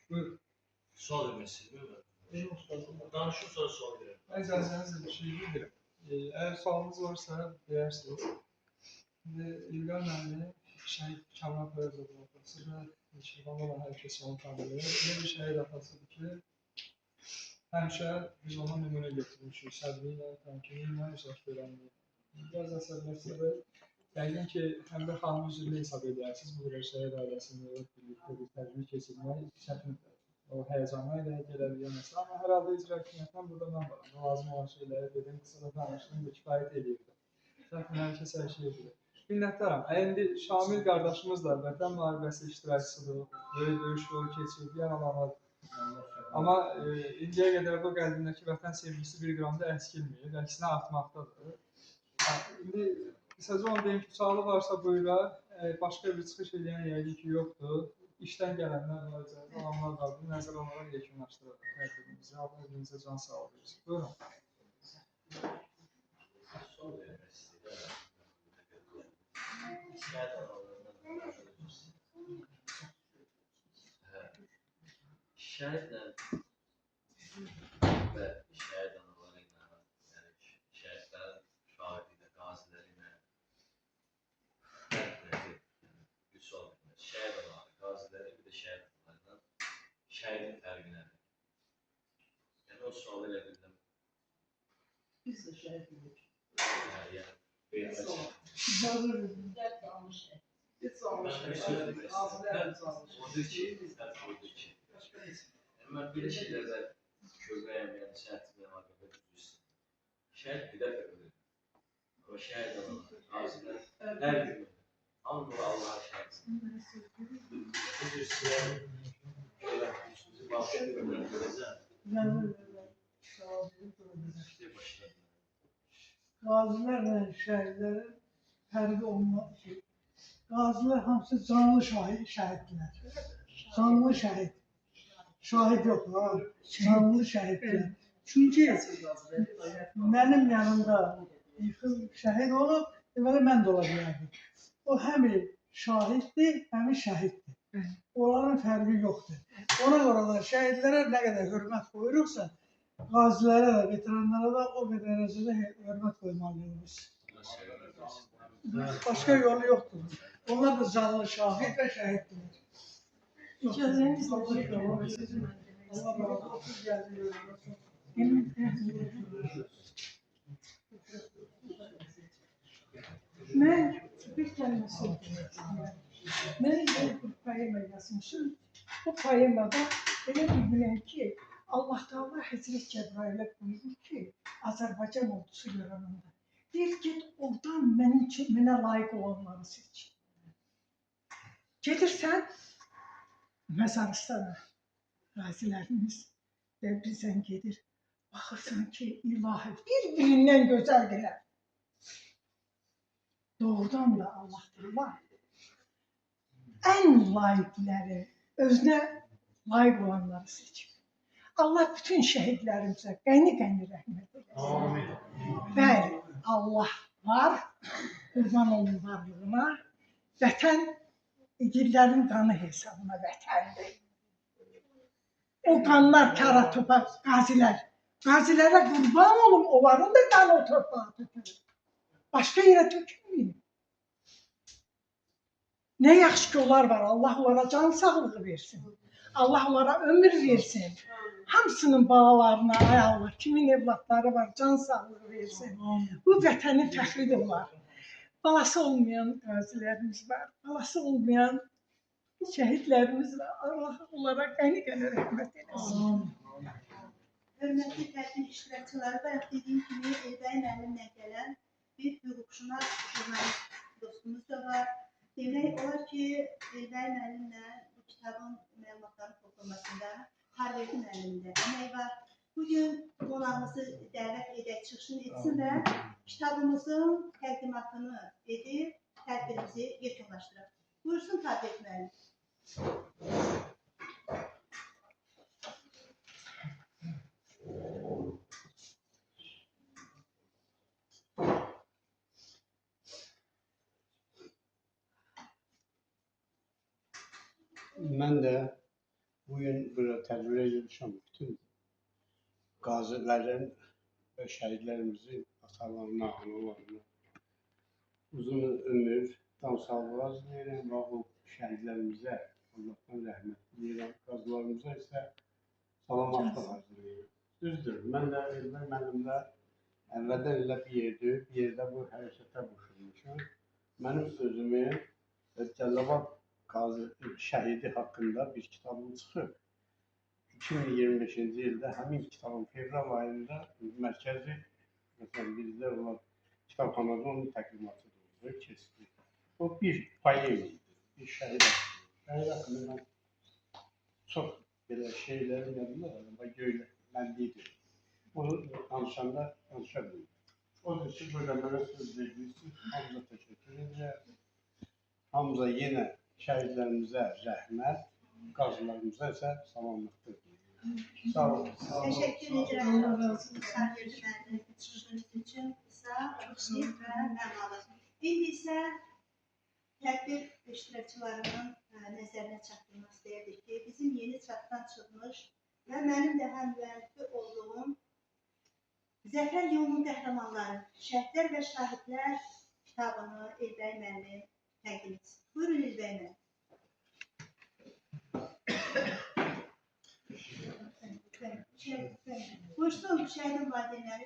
Buyurun. Sual vermək istəyirəm. Danışım sonra sual verirəm. İcazənizlə bir şey bildirim. Eğer sualınız varsa deyirsiniz. Şimdi İlqar müəllim şəhid Kamran Fərəzovun atası və Şirvanda olan hər kəs onu tanıyır. Elə bir şəhid atasıdır ki, həmişə biz ona nümunə götürmüşük, səbri ilə, təmkini ilə uzaq görənliyi. Biraz əsəbləşsə də, yəqin ki, həm də xanım üzrlə hesab edərsiniz, bu qədər şəhid ailəsində birlikdə bir təcrübə keçirmək çətindir. O həyəcanla ilə gələliyyə məsələ. Amma hər halda icra hakimiyyətdən burada mən varam. Lazım olan şeyləri dedim, qısa da danışdım və kifayət edirdi. Zaten hər kəs hər şey edir. Minnətdaram. İndi Şamil qardaşımız da Vətən müharibəsi iştirakçısıdır. Böyük döyüş yolu keçirdiyi anlamadır. Amma indiyə qədər də o qəlbindəki vətən sevgisi bir qramda əskilməyir, əksinə artmaqdadır. İndi qısaca onu deyim ki, sualı varsa buyurlar. Başqa bir çıxış edən yəqin ki, yoxdur. İşdən gələnlər var, olanlar qaldı. Nəzər olaraq yekunlaşdırırıq hər birimizə. Allah hepinizə can sağlığı versin. Buyurun. Şəhidlə və şəhid anaları ilə, yəni şəhidlərin şahidi ilə, qaziləri ilə fərq nədir? Bir sual vermək. Şəhid anaları, qaziləri, bir də şəhid analarından şəhidin fərqi nədir? Yəni o sualı elə bildim. Biz də şəhid edirik. Yəni, beyazı İcazə verin. Dərd almış. Heç almış. Odur ki, mən belə şeylərdə kövrəyəm, yəni şəhidlə haqqında düzülsün. Şəhid bir dəfə ölür. O şəhid olanlar, qazilər, hər gün ölür. Amma Allah'a şəhidsin. Üzr istəyirəm, bizi bağışlayın, görəcəm. Qazilərlə şəhidlərin fərqi olmadı ki, Qazilər hamısı canlı şəhiddirlər. Canlı şəhid. Şahid yox ha. Canlı şəhiddirlər. Çünki mənim yanımda yıxıl şəhid olub, deməli mən də ola bilərdim. O həm şahiddir, həm şəhiddir. Onların fərqi yoxdur. Ona görə də şəhidlərə nə qədər hörmət qoyuruqsa, qazilərə də, veteranlara da o qədər dərəcədə hörmət qoymalıyıq. Başka yolu yoktur. Onlar da canlı şahit ve şehittir. Allah razı olsun geldi. Ben bir kelime söyleyeyim. Ben bir poema yazmışım. Bu poemada öyle bir bilin ki Allah Teala Hazreti Cebrail'e buyurur ki Azerbaycan ordusu görevinde. Bir git oradan mənə layiq olanları seç. Gedirsən Məzaristana, qazilərimiz və bizdən gedir. Baxırsan ki, ilahi bir-birindən gözəldirlər. Doğrudan da Allah Teala ən layiqləri, özünə layiq olanları seçir. Allah bütün şəhidlərimizə qəni-qəni rəhmət eləsin. Bəli, Allah var, qurban olun varlığına, vətən igidlərin qanı hesabına vətəndir. O qanlar kara topa qazilər. Qazilərə qurban olun, onların da qanı o torpağa tökülür. Başqa yerə tökülmür. Nə yaxşı ki onlar var, Allah onlara can sağlığı versin. Allah onlara ömür versin. Hamısının balalarına, ay Allah, kimin evlatları var, can sağlığı versin. Bu vətənin fəxridir onlar. Balası olmayan qazilərimiz var, balası olmayan şəhidlərimiz var. Allah onlara qəni-qəni rəhmət eləsin. Hörmətli tədbir iştirakçıları, bayaq dediyim kimi Elbəy müəllimlə gələn bir hüquqşünas jurnalist dostumuz da var. Demək olar ki, Elbəy müəllimlə bu kitabın məlumatların toplanmasında Harveydi müəllimdə əmək var. Bugün qonağımızı dəvət edək, çıxışını etsin və kitabımızın təqdimatını edib, tədbirimizi yekunlaşdıraq. Buyursun Harveydi müəllim. Mən də bugün burada tədbirə girmişəm. Bütün qazilərin və şəhidlərimizin atalarına, analarına uzun ömür, can sağlığı diləyirəm və o şəhidlərimizə Allahdan rəhmət diləyirəm. Qazilərimizə isə salamatlıq arzulayıram. Düzdür, mən də Elbəy müəllimlə əvvəldən elə bir yerdə bu hərəkətə qoşulmuşam. Mənim özümü Cəlilabad şəhidi haqqında bir kitabım çıxıb. 2025-ci ildə həmin kitabın fevral ayında mərkəzi, məsələn, bizdə olan kitabxanada onun təqdimatı oldu, keçdi. O bir poem idi, bir şəhid haqqında. Şəhid haqqında mən çox belə şeylərin yanında göylənliydim. Onu danışanda danışa bildim. Onun üçün böyle mənə söz verdiysiniz, hamıza təşəkkür edirəm. Hamıza yenə şəhidlərimizə rəhmət, qazilərimizə isə salamlıqdır. Sağ olun. Təşəkkür edirəm. Harveydi müəllimin çıxışınız üçün qısa, açıq və mənalı. İndi isə tədbir iştirakçılarının nəzərinə çatdırmaq istəyirdik ki, bizim yeni çapdan çıxmış və mənim də həm müəllifi olduğum Zəfər yolunun qəhrəmanları, şəhidlər və şahidlər kitabını Elbəy müəllim təqdim etsin. Buyurun Elbəy müəllim. Buyursun şəhidin valideynləri.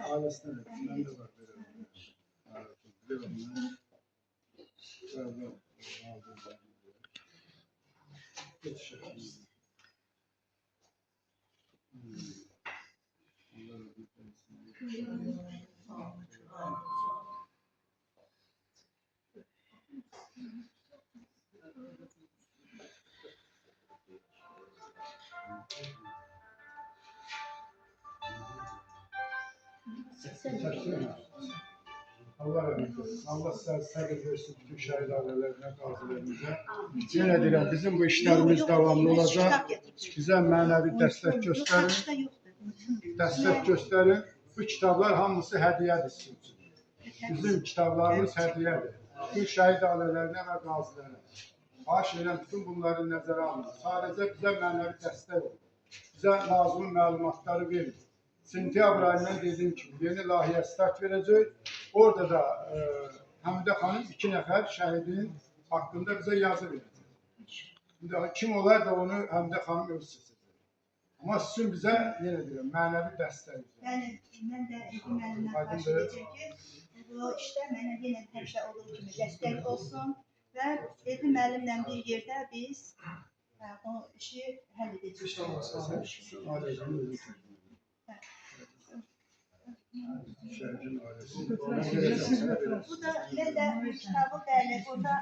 Ailesine de, ben de var. Allah rahmet eylesin. Allah sabır versin bütün şehit ailelerine, gazilerimize. Yine deyirəm, bizim bu işlerimiz devamlı olacak. Bize manevi destek gösterin. Destek gösterin. Bu kitaplar hamısı hediyedir sizin için. Bizim kitaplarımız hediyedir. Bütün şehit ailelerine ve gazilerine. Xahiş edirəm, bütün bunları nəzərə alın. Sadəcə bizə mənəvi dəstək olun. Bizə lazım məlumatları verin. Sentyabr ayından dediğim gibi yeni layihə start verəcək. Orada da Həmidə xanım 2 nəfər şəhidin haqqında bizə yazı verəcək. Şimdi kim olar da onu Həmidə xanım öz seçəcək. Ama sizin bizə, yenə deyirəm, mənəvi dəstək. Yəni, mən də Edim müəllimdən xahiş edəcəm ki, bu işdə mənə yenə həmişə olduğu kimi dəstək olsun və Edim müəllimlə bir yerdə biz o işi həll edəcəyik. Bu da ne de kitabı değerli burada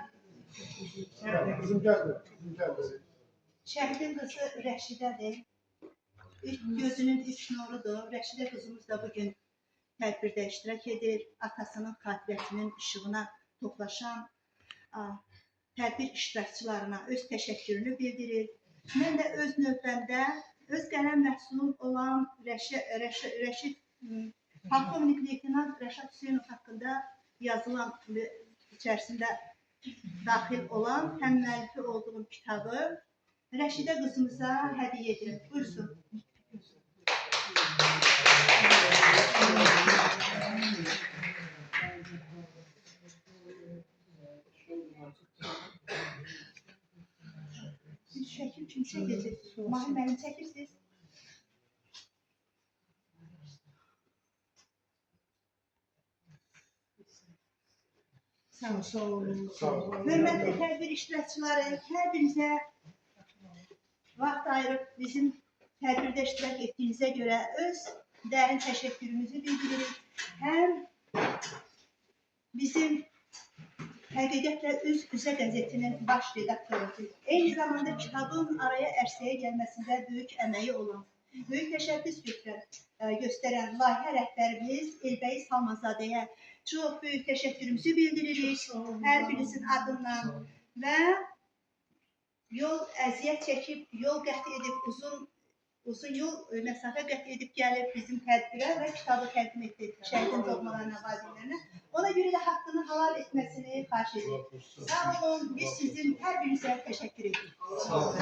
şehidin kızı Rəşidədir. Gözünün üç nurudur. Rəşidə kızımız da bugün tədbirdə iştirak edir. Atasının xatirəsinin işığına toplaşan tədbir iştirakçılarına öz təşəkkürünü bildirir. Mən də öz növbəmdə öz qələm məhsulum olan Rəşid Polkovnik Leytenant Rəşad Hüseynov haqqında yazılan içərisində daxil olan həm müəllifi olduğum kitabı Rəşidə qızımıza hədiyyə edirəm. Buyursun. Siz şəkil kimi çəkəcəksiniz. Mahir mənim çəkirsiniz. Sağ olun. Hörmətli tədbir iştirakçıları, hər birinizə vaxt ayırıb bizim tədbirdə iştirak etdiyinizə görə öz dərin təşəkkürümüzü bildiririk. Həm bizim həqiqətlə Üz-Üzə qəzetinin baş redaktorudur. Eyni zamanda kitabın araya ərsəyə gəlməsində böyük əməyi olan, böyük təşəbbüs göstərən layihə rəhbərimiz Elbəy Salmanzadəyə çox böyük təşəkkürümüzü bildiririk hər birinizin adından və yol əziyyət çəkib, yol qət edib, uzun yol məsafə qət edib gəlib bizim tədbirə və kitabı təqdim etdi şəhidin doğmalarına, valideynlərinə. Ona görə də haqqını halal etməsini xahiş edirik. Sağ olun, biz sizin hər birinizə təşəkkür edirik. Sağ olun.